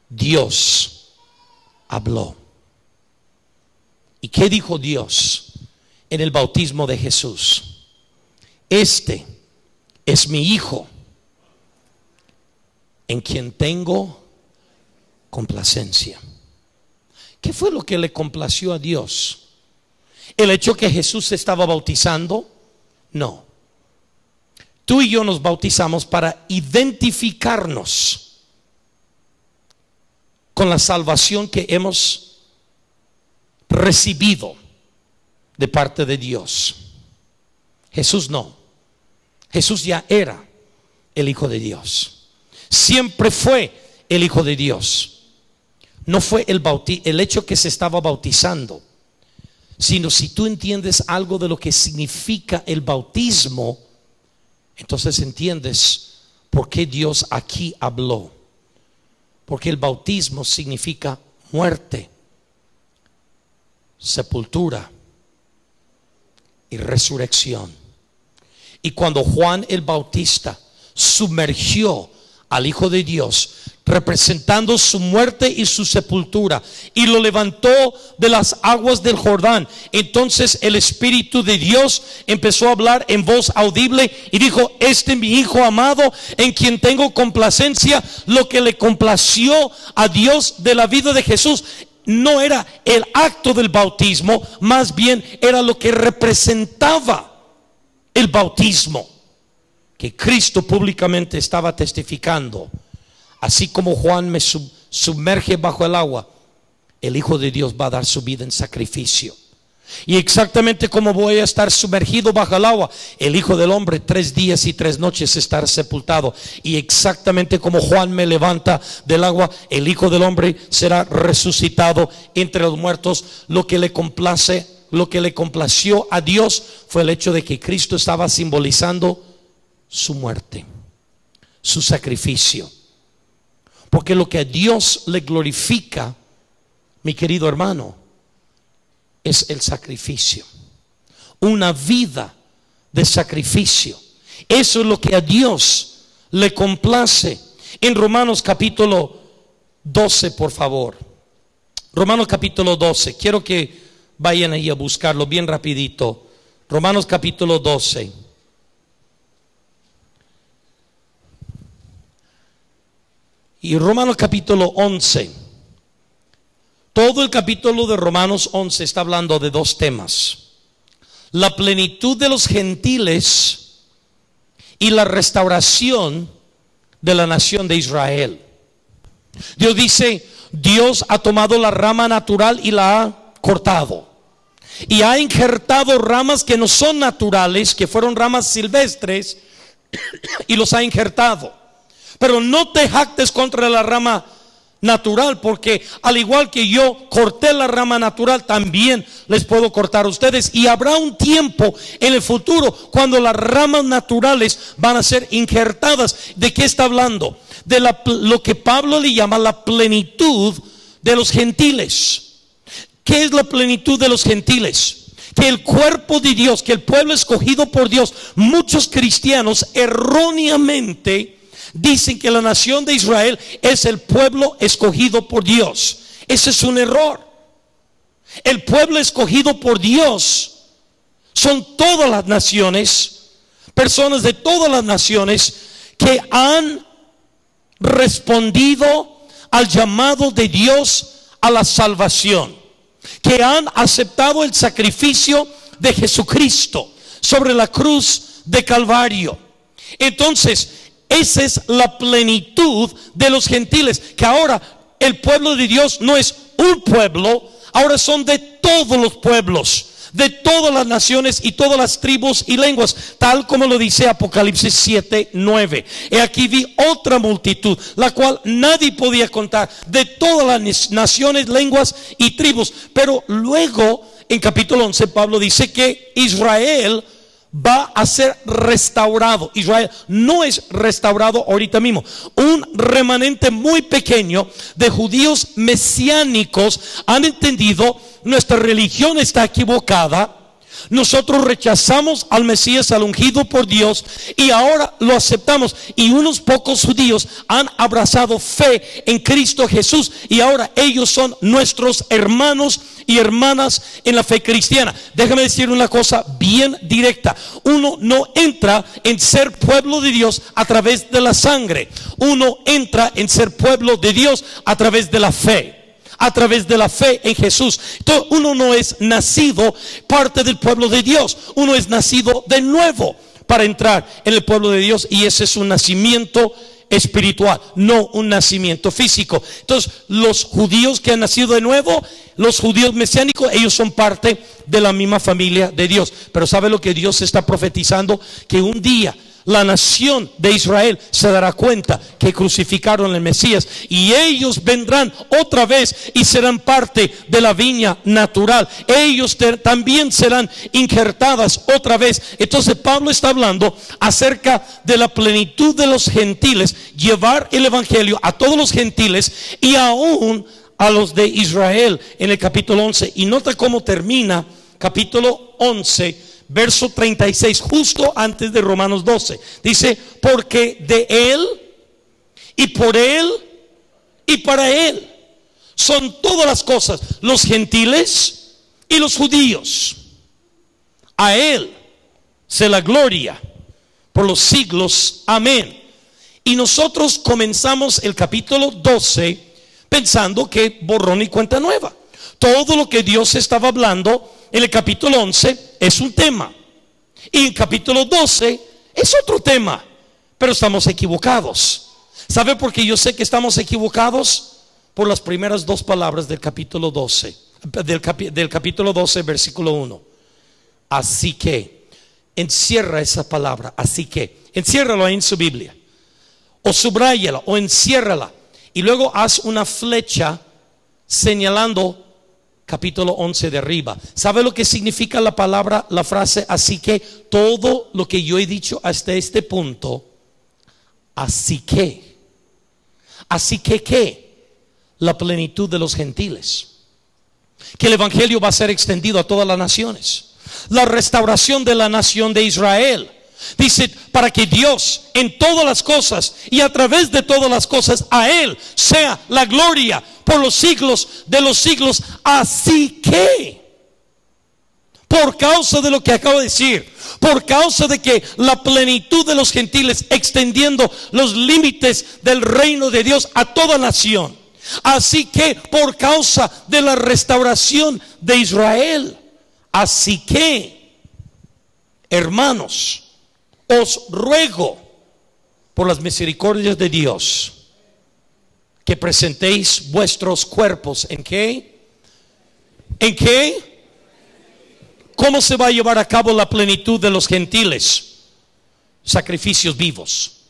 Dios habló. ¿Y qué dijo Dios en el bautismo de Jesús? Este es mi Hijo, en quien tengo complacencia. ¿Qué fue lo que le complació a Dios? ¿El hecho que Jesús se estaba bautizando? No. Tú y yo nos bautizamos para identificarnos con la salvación que hemos recibido de parte de Dios. Jesús no. Jesús ya era el Hijo de Dios. Siempre fue el Hijo de Dios. No fue el hecho que se estaba bautizando, sino si tú entiendes algo de lo que significa el bautismo, entonces entiendes por qué Dios aquí habló. Porque el bautismo significa muerte, sepultura y resurrección. Y cuando Juan el Bautista sumergió al Hijo de Dios, representando su muerte y su sepultura, y lo levantó de las aguas del Jordán, entonces el Espíritu de Dios empezó a hablar en voz audible y dijo: este es mi Hijo amado, en quien tengo complacencia. Lo que le complació a Dios de la vida de Jesús no era el acto del bautismo, más bien era lo que representaba el bautismo, que Cristo públicamente estaba testificando: así como Juan me sumerge bajo el agua, el Hijo de Dios va a dar su vida en sacrificio. Y exactamente como voy a estar sumergido bajo el agua, el Hijo del Hombre 3 días y 3 noches estará sepultado. Y exactamente como Juan me levanta del agua, el Hijo del Hombre será resucitado entre los muertos. Lo que le complació a Dios fue el hecho de que Cristo estaba simbolizando su muerte, su sacrificio. Porque lo que a Dios le glorifica, mi querido hermano, es el sacrificio. Una vida de sacrificio. Eso es lo que a Dios le complace. En Romanos capítulo 12, por favor. Romanos capítulo 12. Quiero que vayan ahí a buscarlo bien rapidito. Romanos capítulo 12. Y Romanos capítulo 11. Todo el capítulo de Romanos 11 está hablando de dos temas: la plenitud de los gentiles y la restauración de la nación de Israel. Dios dice: Dios ha tomado la rama natural y la ha cortado, y ha injertado ramas que no son naturales, que fueron ramas silvestres, y los ha injertado. Pero no te jactes contra la rama natural, porque al igual que yo corté la rama natural, también les puedo cortar a ustedes. Y habrá un tiempo en el futuro cuando las ramas naturales van a ser injertadas. ¿De qué está hablando? De lo que Pablo le llama la plenitud de los gentiles. ¿Qué es la plenitud de los gentiles? que el cuerpo de Dios, que el pueblo escogido por Dios, muchos cristianos erróneamente dicen que la nación de Israel es el pueblo escogido por Dios. Ese es un error. El pueblo escogido por Dios son todas las naciones, personas de todas las naciones que han respondido al llamado de Dios a la salvación, que han aceptado el sacrificio de Jesucristo sobre la cruz de Calvario. Entonces, esa es la plenitud de los gentiles, que ahora el pueblo de Dios no es un pueblo, ahora son de todos los pueblos, de todas las naciones y todas las tribus y lenguas, tal como lo dice Apocalipsis 7:9. He aquí vi otra multitud, la cual nadie podía contar, de todas las naciones, lenguas y tribus. Pero luego en capítulo 11 Pablo dice que Israel va a ser restaurado. Israel no es restaurado ahorita mismo. Un remanente muy pequeño de judíos mesiánicos han entendido: nuestra religión está equivocada, nosotros rechazamos al Mesías, al ungido por Dios, y ahora lo aceptamos. Y unos pocos judíos han abrazado fe en Cristo Jesús, y ahora ellos son nuestros hermanos y hermanas en la fe cristiana. Déjame decir una cosa bien directa: uno no entra en ser pueblo de Dios a través de la sangre, uno entra en ser pueblo de Dios a través de la fe. A través de la fe en Jesús. Entonces, uno no es nacido parte del pueblo de Dios, uno es nacido de nuevo para entrar en el pueblo de Dios, y ese es un nacimiento espiritual, no un nacimiento físico. Entonces, los judíos que han nacido de nuevo, los judíos mesiánicos, ellos son parte de la misma familia de Dios. Pero ¿sabe lo que Dios está profetizando? Que un día la nación de Israel se dará cuenta que crucificaron al Mesías, y ellos vendrán otra vez y serán parte de la viña natural. Ellos también serán injertadas otra vez. Entonces Pablo está hablando acerca de la plenitud de los gentiles, llevar el evangelio a todos los gentiles y aún a los de Israel, en el capítulo 11. Y nota cómo termina capítulo 11, verso 36, justo antes de Romanos 12. Dice: porque de Él y por Él y para Él son todas las cosas, los gentiles y los judíos. A Él sea la gloria por los siglos. Amén. Y nosotros comenzamos el capítulo 12 pensando que borrón y cuenta nueva. Todo lo que Dios estaba hablando en el capítulo 11 es un tema, y en el capítulo 12 es otro tema. Pero estamos equivocados. ¿Sabe por qué yo sé que estamos equivocados? Por las primeras dos palabras del capítulo 12, del capítulo 12, versículo 1. Así que, encierra esa palabra, así que, enciérralo ahí en su Biblia, o subráyala, o enciérrala, y luego haz una flecha señalando capítulo 11 de arriba. ¿Sabe lo que significa la palabra, la frase así que? Todo lo que yo he dicho hasta este punto. Así que ¿qué? La plenitud de los gentiles, que el evangelio va a ser extendido a todas las naciones, la restauración de la nación de Israel. Dice: para que Dios en todas las cosas y a través de todas las cosas, a Él sea la gloria por los siglos de los siglos. Así que, por causa de lo que acabo de decir, por causa de que la plenitud de los gentiles, extendiendo los límites del reino de Dios a toda nación, así que por causa de la restauración de Israel, así que, hermanos, os ruego por las misericordias de Dios que presentéis vuestros cuerpos. ¿En qué? ¿En qué? ¿Cómo se va a llevar a cabo la plenitud de los gentiles? Sacrificios vivos.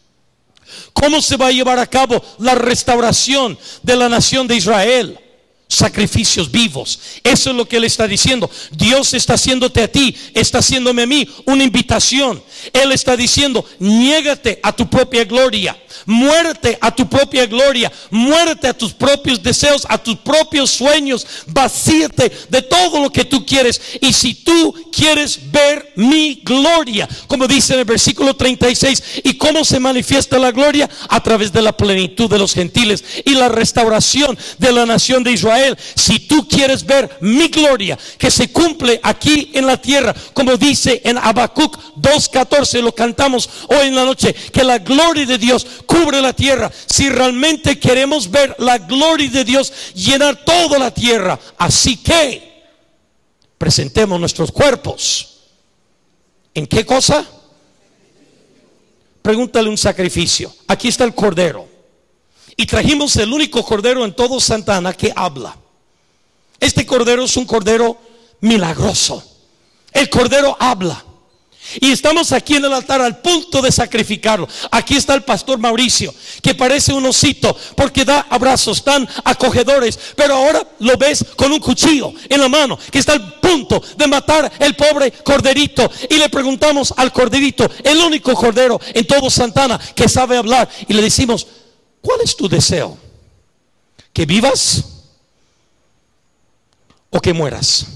¿Cómo se va a llevar a cabo la restauración de la nación de Israel? Sacrificios vivos. Eso es lo que Él está diciendo. Dios está haciéndote a ti, está haciéndome a mí una invitación. Él está diciendo: niégate a tu propia gloria, Muérete a tu propia gloria, muérete a tus propios deseos, a tus propios sueños, vacíate de todo lo que tú quieres. Y si tú quieres ver mi gloria, como dice en el versículo 36, ¿y cómo se manifiesta la gloria? A través de la plenitud de los gentiles y la restauración de la nación de Israel. Si tú quieres ver mi gloria que se cumple aquí en la tierra, como dice en Habacuc 2:14, lo cantamos hoy en la noche, que la gloria de Dios cubre la tierra. Si realmente queremos ver la gloria de Dios llenar toda la tierra, así que presentemos nuestros cuerpos. ¿En qué cosa? Pregúntale un sacrificio. Aquí está el cordero. Y trajimos el único cordero en todo Santa Ana que habla. Este cordero es un cordero milagroso. El cordero habla. Y estamos aquí en el altar al punto de sacrificarlo. Aquí está el pastor Mauricio, que parece un osito porque da abrazos tan acogedores, pero ahora lo ves con un cuchillo en la mano, que está al punto de matar el pobre corderito. Y le preguntamos al corderito, el único cordero en todo Santa Ana que sabe hablar, y le decimos: ¿cuál es tu deseo? ¿Que vivas o que mueras?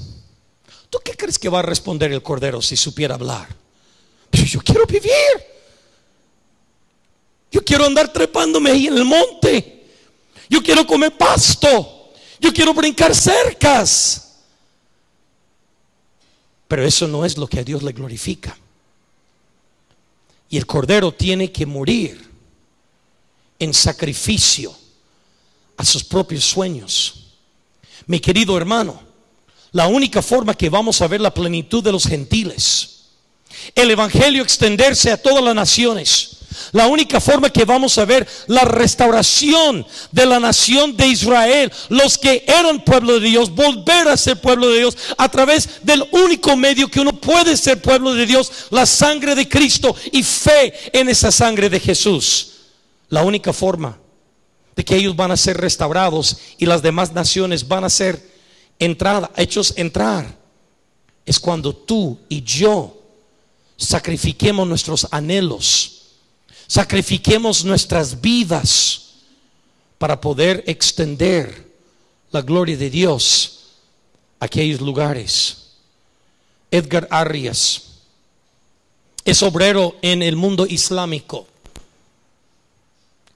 ¿Tú qué crees que va a responder el cordero si supiera hablar? Pero yo quiero vivir. Yo quiero andar trepándome ahí en el monte. Yo quiero comer pasto. Yo quiero brincar cercas. Pero eso no es lo que a Dios le glorifica. Y el cordero tiene que morir en sacrificio a sus propios sueños. Mi querido hermano, la única forma que vamos a ver la plenitud de los gentiles, el evangelio extenderse a todas las naciones, la única forma que vamos a ver la restauración de la nación de Israel, los que eran pueblo de Dios, volver a ser pueblo de Dios a través del único medio que uno puede ser pueblo de Dios, la sangre de Cristo y fe en esa sangre de Jesús. La única forma de que ellos van a ser restaurados y las demás naciones van a ser hechos entrar, es cuando tú y yo sacrifiquemos nuestros anhelos, sacrifiquemos nuestras vidas para poder extender la gloria de Dios a aquellos lugares. Edgar Arias es obrero en el mundo islámico.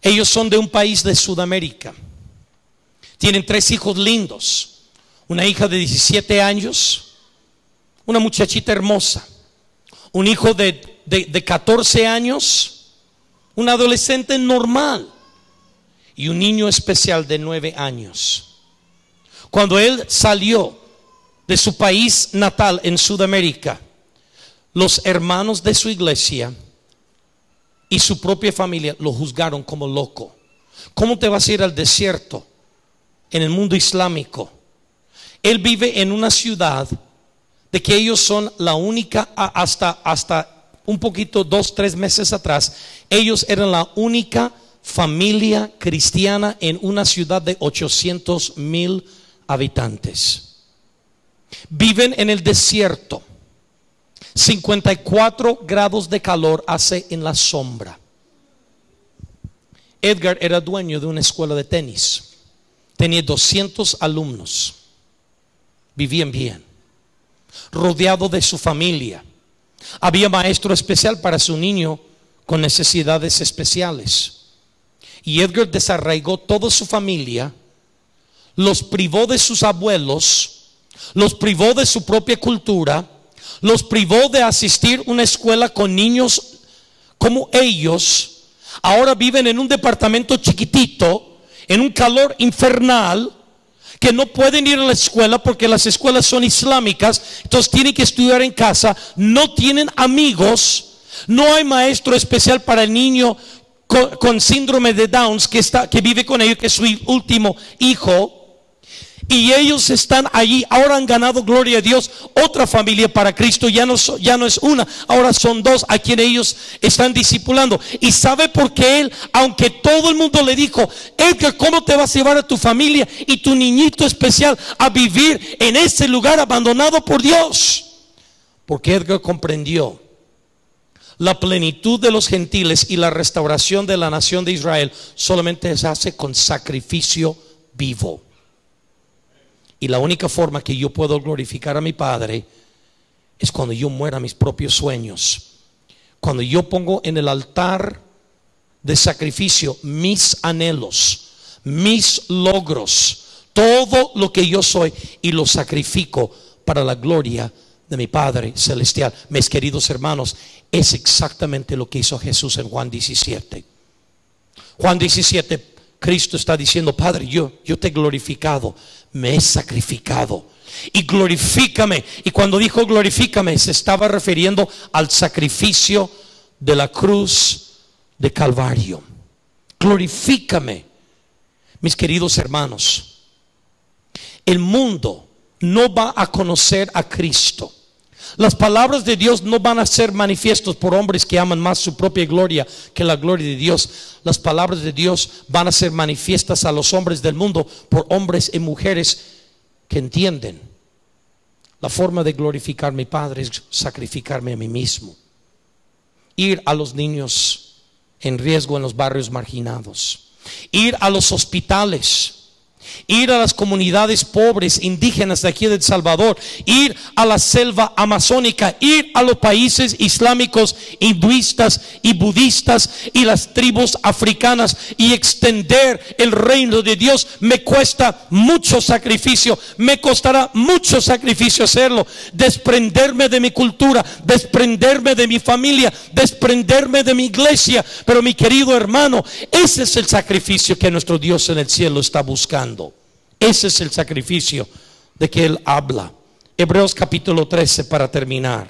Ellos son de un país de Sudamérica. Tienen 3 hijos lindos. Una hija de 17 años, una muchachita hermosa. Un hijo de 14 años, un adolescente normal, y un niño especial de 9 años. Cuando él salió de su país natal en Sudamérica, los hermanos de su iglesia y su propia familia lo juzgaron como loco. ¿Cómo te vas a ir al desierto en el mundo islámico? Él vive en una ciudad de que ellos son la única, hasta un poquito, 2-3 meses atrás, ellos eran la única familia cristiana en una ciudad de 800,000 habitantes. Viven en el desierto. 54 grados de calor hace en la sombra. Edgar era dueño de una escuela de tenis. Tenía 200 alumnos. Vivían bien, rodeado de su familia. Había maestro especial para su niño con necesidades especiales. Y Edgar desarraigó toda su familia, los privó de sus abuelos, los privó de su propia cultura, los privó de asistir a una escuela con niños como ellos. Ahora viven en un departamento chiquitito, en un calor infernal, que no pueden ir a la escuela porque las escuelas son islámicas, entonces tienen que estudiar en casa, no tienen amigos, no hay maestro especial para el niño con síndrome de Down que vive con ellos, que es su último hijo. Y ellos están allí. Ahora han ganado, gloria a Dios, otra familia para Cristo. Ya no es una, ahora son 2 a quien ellos están discipulando. Y sabe por qué él, aunque todo el mundo le dijo: Edgar, ¿cómo te vas a llevar a tu familia y tu niñito especial a vivir en ese lugar abandonado por Dios? Porque Edgar comprendió La plenitud de los gentiles y la restauración de la nación de Israel solamente se hace con sacrificio vivo. Y la única forma que yo puedo glorificar a mi Padre es cuando yo muera mis propios sueños. Cuando yo pongo en el altar de sacrificio mis anhelos, mis logros, todo lo que yo soy, y lo sacrifico para la gloria de mi Padre celestial. Mis queridos hermanos, es exactamente lo que hizo Jesús en Juan 17. Juan 17, Cristo está diciendo: Padre, yo te he glorificado, me he sacrificado, y glorifícame. Y cuando dijo glorifícame, se estaba refiriendo al sacrificio de la cruz de Calvario. Glorifícame. Mis queridos hermanos, el mundo no va a conocer a Cristo. Las palabras de Dios no van a ser manifiestos por hombres que aman más su propia gloria que la gloria de Dios. Las palabras de Dios van a ser manifiestas a los hombres del mundo por hombres y mujeres que entienden: la forma de glorificar a mi Padre es sacrificarme a mí mismo. Ir a los niños en riesgo en los barrios marginados, ir a los hospitales, ir a las comunidades pobres indígenas de aquí de El Salvador, ir a la selva amazónica, ir a los países islámicos, hinduistas y budistas y las tribus africanas, y extender el reino de Dios. Me cuesta mucho sacrificio, me costará mucho sacrificio hacerlo. Desprenderme de mi cultura, desprenderme de mi familia, desprenderme de mi iglesia. Pero mi querido hermano, ese es el sacrificio que nuestro Dios en el cielo está buscando. Ese es el sacrificio de que Él habla. Hebreos capítulo 13 para terminar.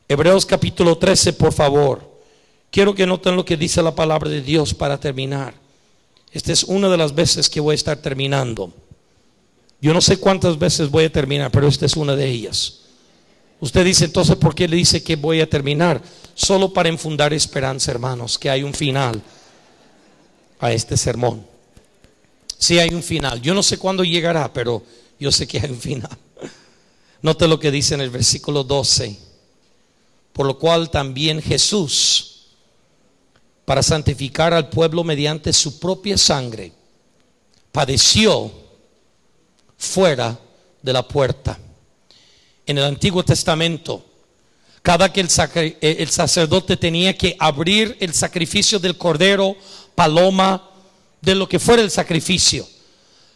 Hebreos capítulo 13, por favor. Quiero que noten lo que dice la palabra de Dios para terminar. Esta es una de las veces que voy a estar terminando. Yo no sé cuántas veces voy a terminar, pero esta es una de ellas. Usted dice: entonces, ¿por qué le dice que voy a terminar? Solo para infundar esperanza, hermanos, que hay un final a este sermón. Sí, hay un final. Yo no sé cuándo llegará, pero yo sé que hay un final. Note lo que dice en el versículo 12: por lo cual también Jesús, para santificar al pueblo mediante su propia sangre, padeció fuera de la puerta. En el Antiguo Testamento, cada que el sacerdote tenía que abrir el sacrificio del cordero, paloma, de lo que fuera el sacrificio,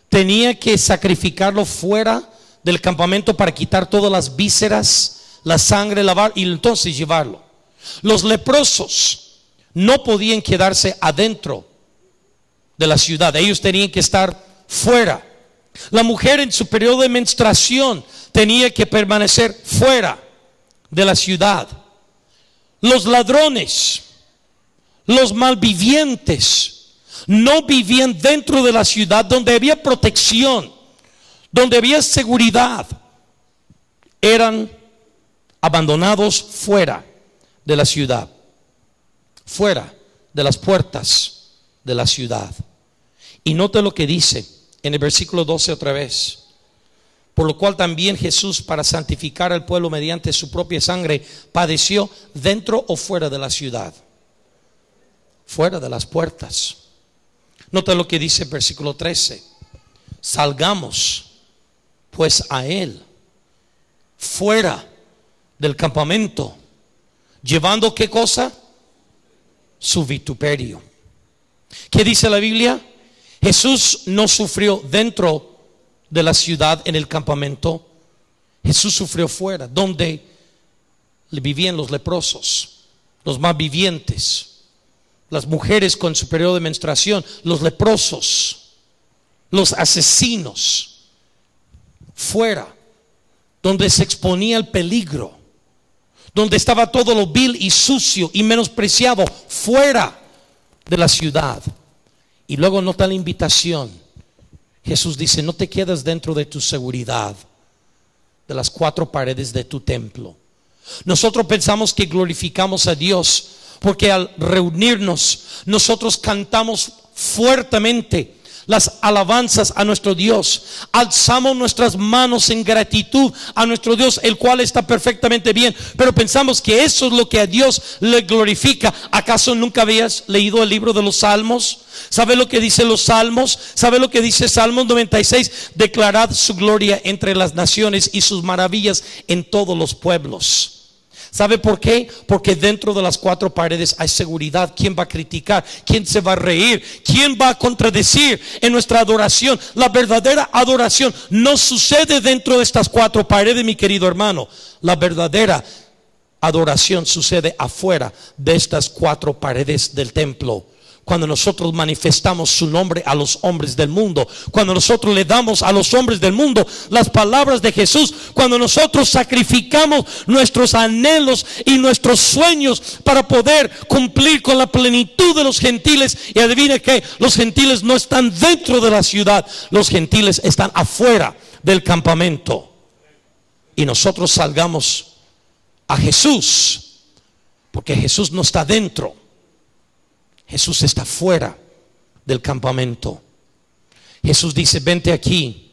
tenía que sacrificarlo fuera del campamento para quitar todas las vísceras, la sangre, lavar y entonces llevarlo. Los leprosos no podían quedarse adentro de la ciudad, ellos tenían que estar fuera. La mujer en su periodo de menstruación tenía que permanecer fuera de la ciudad. Los ladrones, los malvivientes, no vivían dentro de la ciudad donde había protección, donde había seguridad. Eran abandonados fuera de la ciudad, fuera de las puertas de la ciudad. Y note lo que dice en el versículo 12 otra vez: por lo cual también Jesús, para santificar al pueblo mediante su propia sangre, padeció dentro o fuera de la ciudad, fuera de las puertas. Nota lo que dice el versículo 13: salgamos pues a Él fuera del campamento, llevando ¿qué cosa? Su vituperio. ¿Qué dice la Biblia? Jesús no sufrió dentro de la ciudad en el campamento. Jesús sufrió fuera, donde vivían los leprosos, los malvivientes, las mujeres con su periodo de menstruación, los leprosos, los asesinos, fuera, donde se exponía el peligro, donde estaba todo lo vil y sucio y menospreciado, fuera de la ciudad. Y luego nota la invitación. Jesús dice: no te quedas dentro de tu seguridad, de las cuatro paredes de tu templo. Nosotros pensamos que glorificamos a Dios porque al reunirnos nosotros cantamos fuertemente las alabanzas a nuestro Dios, alzamos nuestras manos en gratitud a nuestro Dios, el cual está perfectamente bien, pero pensamos que eso es lo que a Dios le glorifica. ¿Acaso nunca habías leído el libro de los Salmos? ¿Sabe lo que dice los Salmos? ¿Sabe lo que dice Salmos 96? Declarad su gloria entre las naciones y sus maravillas en todos los pueblos. ¿Sabe por qué? Porque dentro de las cuatro paredes hay seguridad. ¿Quién va a criticar? ¿Quién se va a reír? ¿Quién va a contradecir en nuestra adoración? La verdadera adoración no sucede dentro de estas cuatro paredes, mi querido hermano. La verdadera adoración sucede afuera de estas cuatro paredes del templo. Cuando nosotros manifestamos su nombre a los hombres del mundo, cuando nosotros le damos a los hombres del mundo las palabras de Jesús, cuando nosotros sacrificamos nuestros anhelos y nuestros sueños para poder cumplir con la plenitud de los gentiles. Y adivine que los gentiles no están dentro de la ciudad, los gentiles están afuera del campamento. Y nosotros salgamos a Jesús, porque Jesús no está dentro. Jesús está fuera del campamento. Jesús dice: vente aquí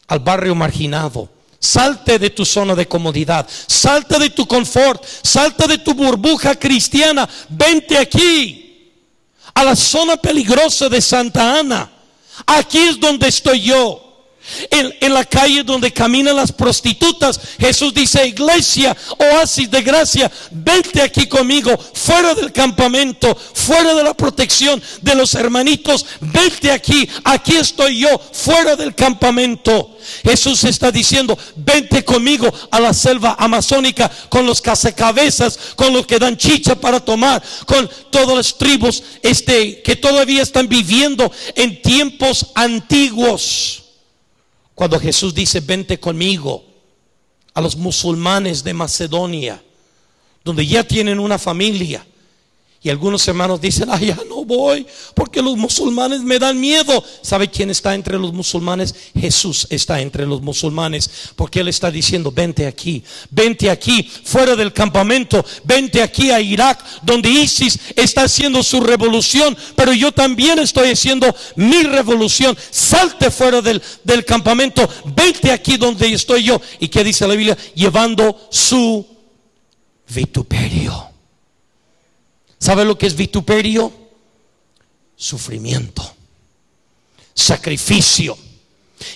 al barrio marginado, salte de tu zona de comodidad, salte de tu confort, salte de tu burbuja cristiana, vente aquí a la zona peligrosa de Santa Ana. Aquí es donde estoy yo. En la calle donde caminan las prostitutas, Jesús dice: iglesia, oasis de gracia, vente aquí conmigo, fuera del campamento, fuera de la protección de los hermanitos, vente aquí, aquí estoy yo, fuera del campamento. Jesús está diciendo: vente conmigo a la selva amazónica, con los cazacabezas, con los que dan chicha para tomar, con todas las tribus que todavía están viviendo en tiempos antiguos. Cuando Jesús dice: vente conmigo a los musulmanes de Macedonia, donde ya tienen una familia, y algunos hermanos dicen: ya no voy porque los musulmanes me dan miedo. ¿Sabe quién está entre los musulmanes? Jesús está entre los musulmanes, porque Él está diciendo: vente aquí fuera del campamento, vente aquí a Irak, donde ISIS está haciendo su revolución, pero yo también estoy haciendo mi revolución. Salte fuera del campamento, vente aquí donde estoy yo. ¿Y qué dice la Biblia? Llevando su vituperio. ¿Sabe lo que es vituperio? Sufrimiento, sacrificio,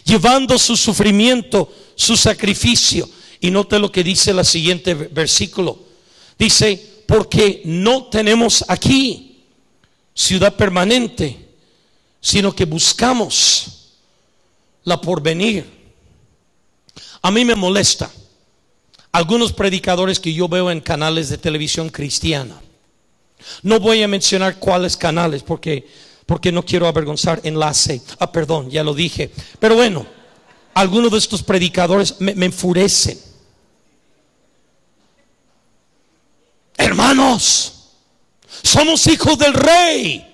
llevando su sufrimiento, su sacrificio. Y note lo que dice el siguiente versículo. Dice: porque no tenemos aquí ciudad permanente, sino que buscamos la porvenir. A mí me molesta algunos predicadores que yo veo en canales de televisión cristiana. No voy a mencionar cuáles canales porque no quiero avergonzar. Enlace, perdón, ya lo dije. Pero bueno, algunos de estos predicadores me enfurecen. Hermanos, somos hijos del Rey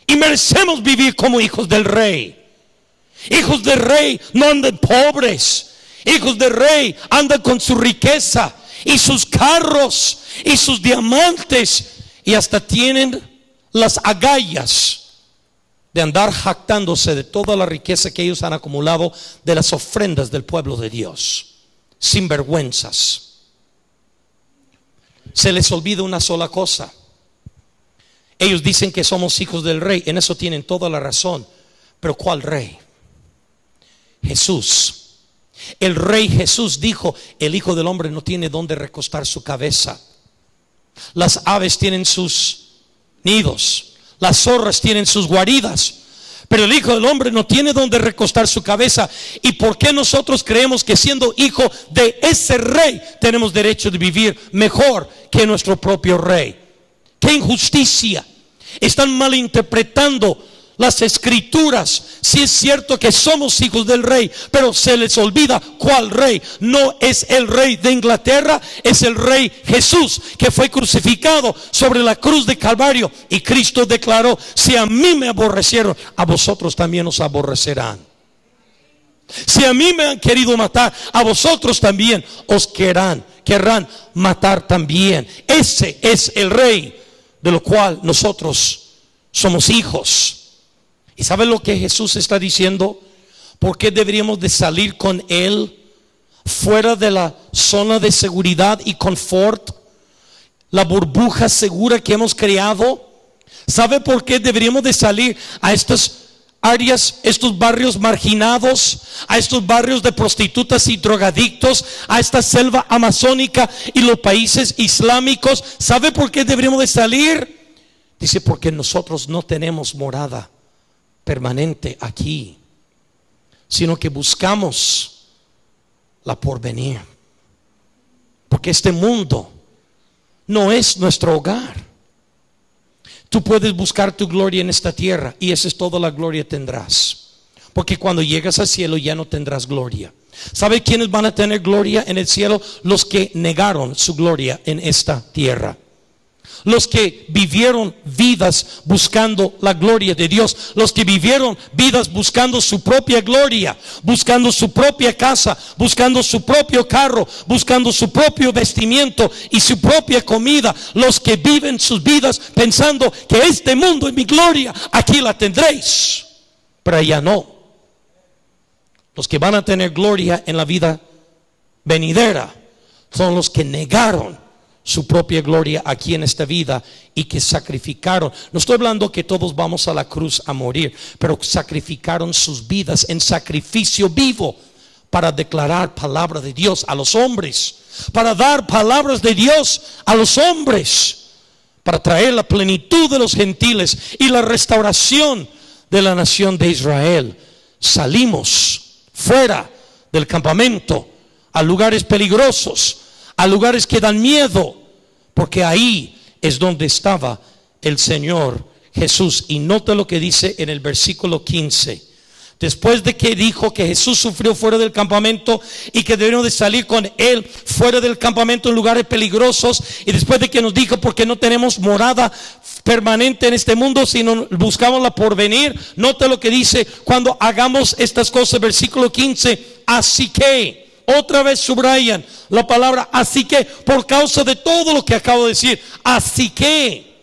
y merecemos vivir como hijos del Rey. Hijos del Rey no andan pobres. Hijos del Rey andan con su riqueza y sus carros y sus diamantes, y hasta tienen las agallas de andar jactándose de toda la riqueza que ellos han acumulado de las ofrendas del pueblo de Dios. Sinvergüenzas. Se les olvida una sola cosa. Ellos dicen que somos hijos del Rey. En eso tienen toda la razón. Pero ¿cuál Rey? Jesús. El Rey Jesús dijo: el Hijo del Hombre no tiene donde recostar su cabeza. Las aves tienen sus nidos, las zorras tienen sus guaridas, pero el Hijo del Hombre no tiene donde recostar su cabeza. ¿Y por qué nosotros creemos que siendo hijo de ese Rey tenemos derecho de vivir mejor que nuestro propio Rey? ¡Qué injusticia! Están malinterpretando las escrituras. Si es cierto que somos hijos del Rey, pero se les olvida cuál Rey. No es el Rey de Inglaterra, es el Rey Jesús, que fue crucificado sobre la cruz de Calvario. Y Cristo declaró: si a mí me aborrecieron, a vosotros también os aborrecerán. Si a mí me han querido matar, a vosotros también os querrán matar también. Ese es el Rey de lo cual nosotros somos hijos. ¿Y sabe lo que Jesús está diciendo? ¿Por qué deberíamos de salir con Él fuera de la zona de seguridad y confort, la burbuja segura que hemos creado? ¿Sabe por qué deberíamos de salir a estas áreas, estos barrios marginados, a estos barrios de prostitutas y drogadictos, a esta selva amazónica y los países islámicos? ¿Sabe por qué deberíamos de salir? Dice, porque nosotros no tenemos morada permanente aquí, sino que buscamos la porvenir. Porque este mundo no es nuestro hogar. Tú puedes buscar tu gloria en esta tierra y esa es toda la gloria tendrás. Porque cuando llegas al cielo ya no tendrás gloria. ¿Sabe quiénes van a tener gloria en el cielo? Los que negaron su gloria en esta tierra. Los que vivieron vidas buscando la gloria de Dios. Los que vivieron vidas buscando su propia gloria, buscando su propia casa, buscando su propio carro, buscando su propio vestimiento y su propia comida. Los que viven sus vidas pensando que este mundo es mi gloria, aquí la tendréis, pero allá no. Los que van a tener gloria en la vida venidera son los que negaron su propia gloria aquí en esta vida y que sacrificaron. No estoy hablando que todos vamos a la cruz a morir, pero sacrificaron sus vidas en sacrificio vivo para declarar palabra de Dios a los hombres, para dar palabras de Dios a los hombres, para traer la plenitud de los gentiles y la restauración de la nación de Israel. Salimos fuera del campamento a lugares peligrosos, a lugares que dan miedo, porque ahí es donde estaba el Señor Jesús. Y nota lo que dice en el versículo 15. Después de que dijo que Jesús sufrió fuera del campamento y que debemos de salir con Él fuera del campamento en lugares peligrosos, y después de que nos dijo porque no tenemos morada permanente en este mundo, sino buscamos la porvenir, nota lo que dice cuando hagamos estas cosas, versículo 15. Así que, otra vez subrayan la palabra así que, por causa de todo lo que acabo de decir. Así que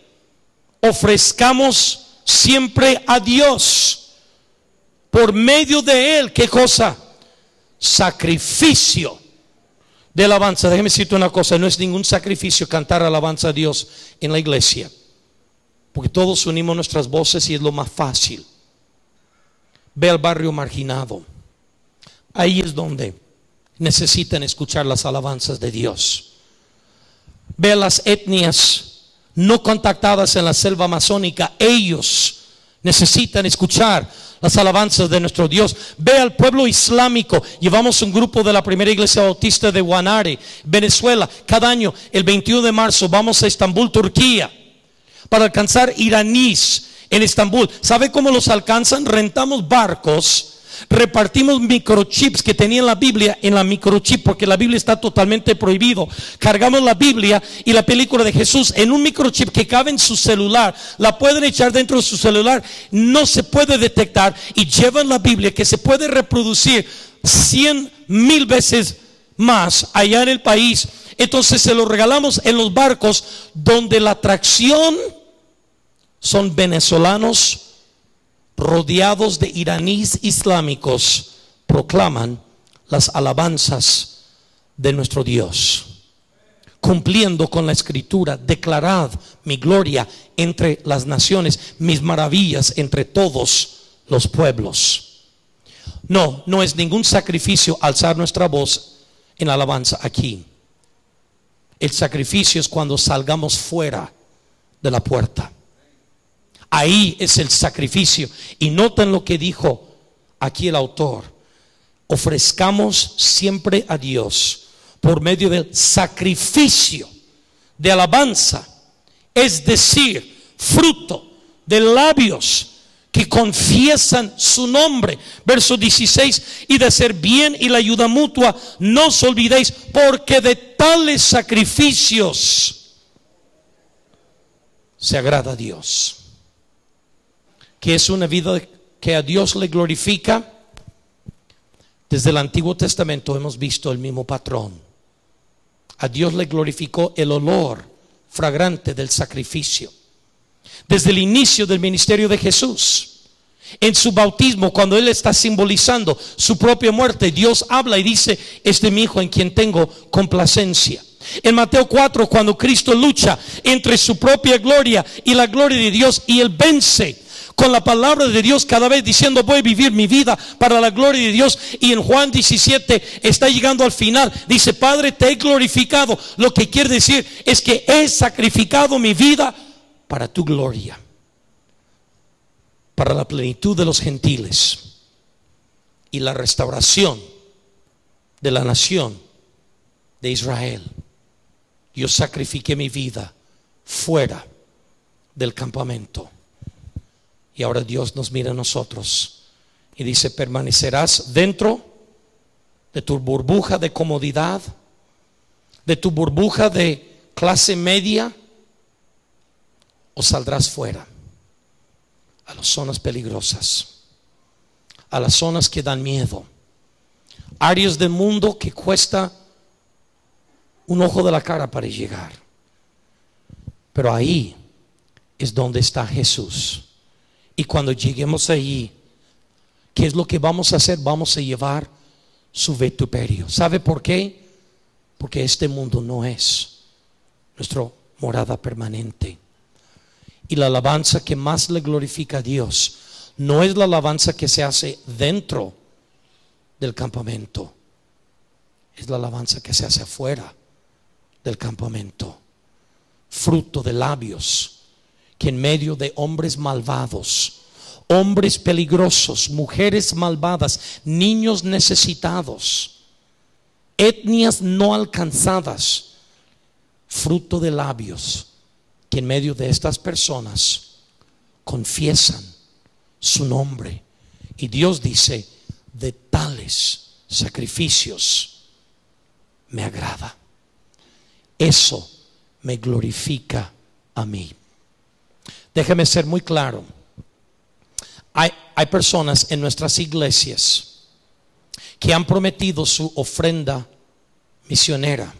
ofrezcamos siempre a Dios por medio de Él, ¿qué cosa? Sacrificio de alabanza. Déjeme decirte una cosa, no es ningún sacrificio cantar alabanza a Dios en la iglesia, porque todos unimos nuestras voces y es lo más fácil. Ve al barrio marginado, ahí es donde necesitan escuchar las alabanzas de Dios. Ve a las etnias no contactadas en la selva amazónica, ellos necesitan escuchar las alabanzas de nuestro Dios. Ve al pueblo islámico. Llevamos un grupo de la primera iglesia bautista de Guanare, Venezuela. Cada año, el 21 de marzo, vamos a Estambul, Turquía, para alcanzar iraníes en Estambul. ¿Sabe cómo los alcanzan? Rentamos barcos, repartimos microchips que tenían la Biblia en la microchip, porque la Biblia está totalmente prohibido. Cargamos la Biblia y la película de Jesús en un microchip que cabe en su celular. La pueden echar dentro de su celular, no se puede detectar, y llevan la Biblia que se puede reproducir 100,000 veces más allá en el país. Entonces se lo regalamos en los barcos, donde la atracción son venezolanos rodeados de iraníes islámicos, proclaman las alabanzas de nuestro Dios, cumpliendo con la escritura: declarad mi gloria entre las naciones, mis maravillas entre todos los pueblos. No es ningún sacrificio alzar nuestra voz en alabanza aquí. El sacrificio es cuando salgamos fuera de la puerta. Ahí es el sacrificio. Y noten lo que dijo aquí el autor: ofrezcamos siempre a Dios por medio del sacrificio de alabanza, es decir, fruto de labios que confiesan su nombre. Verso 16: y de hacer bien y la ayuda mutua no os olvidéis, porque de tales sacrificios se agrada a Dios. ¿Qué es una vida que a Dios le glorifica? Desde el Antiguo Testamento hemos visto el mismo patrón. A Dios le glorificó el olor fragante del sacrificio. Desde el inicio del ministerio de Jesús, En su bautismo, cuando Él está simbolizando su propia muerte, Dios habla y dice: este es mi Hijo en quien tengo complacencia. En Mateo 4, cuando Cristo lucha entre su propia gloria y la gloria de Dios, y Él vence con la palabra de Dios cada vez diciendo: voy a vivir mi vida para la gloria de Dios. Y en Juan 17 está llegando al final, dice: Padre, te he glorificado. Lo que quiere decir es que he sacrificado mi vida para tu gloria, para la plenitud de los gentiles y la restauración de la nación de Israel. Yo sacrifiqué mi vida fuera del campamento. Y ahora Dios nos mira a nosotros y dice: permanecerás dentro de tu burbuja de comodidad, de tu burbuja de clase media, o saldrás fuera a las zonas peligrosas, a las zonas que dan miedo, áreas del mundo que cuesta un ojo de la cara para llegar. Pero ahí es donde está Jesús. Y cuando lleguemos allí, ¿qué es lo que vamos a hacer? Vamos a llevar su vituperio. ¿Sabe por qué? Porque este mundo no es nuestra morada permanente. Y la alabanza que más le glorifica a Dios no es la alabanza que se hace dentro del campamento, es la alabanza que se hace afuera del campamento, fruto de labios que en medio de hombres malvados, hombres peligrosos, mujeres malvadas, niños necesitados, etnias no alcanzadas, fruto de labios que en medio de estas personas confiesan su nombre. Y Dios dice: de tales sacrificios me agrada. Eso me glorifica a mí. Déjeme ser muy claro. Hay personas en nuestras iglesias que han prometido su ofrenda misionera,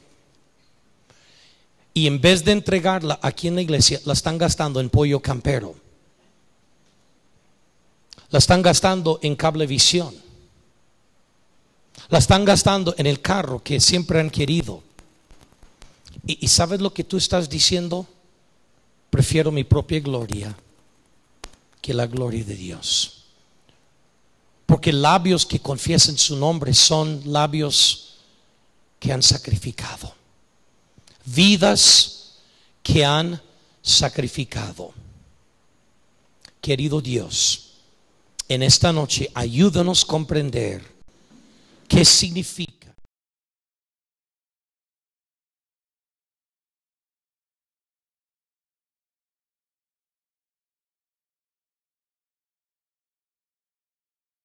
y en vez de entregarla aquí en la iglesia, la están gastando en pollo campero, la están gastando en cablevisión, la están gastando en el carro que siempre han querido. Y ¿sabes lo que tú estás diciendo? Prefiero mi propia gloria que la gloria de Dios. Porque labios que confiesen su nombre son labios que han sacrificado, vidas que han sacrificado. Querido Dios, en esta noche ayúdanos a comprender qué significa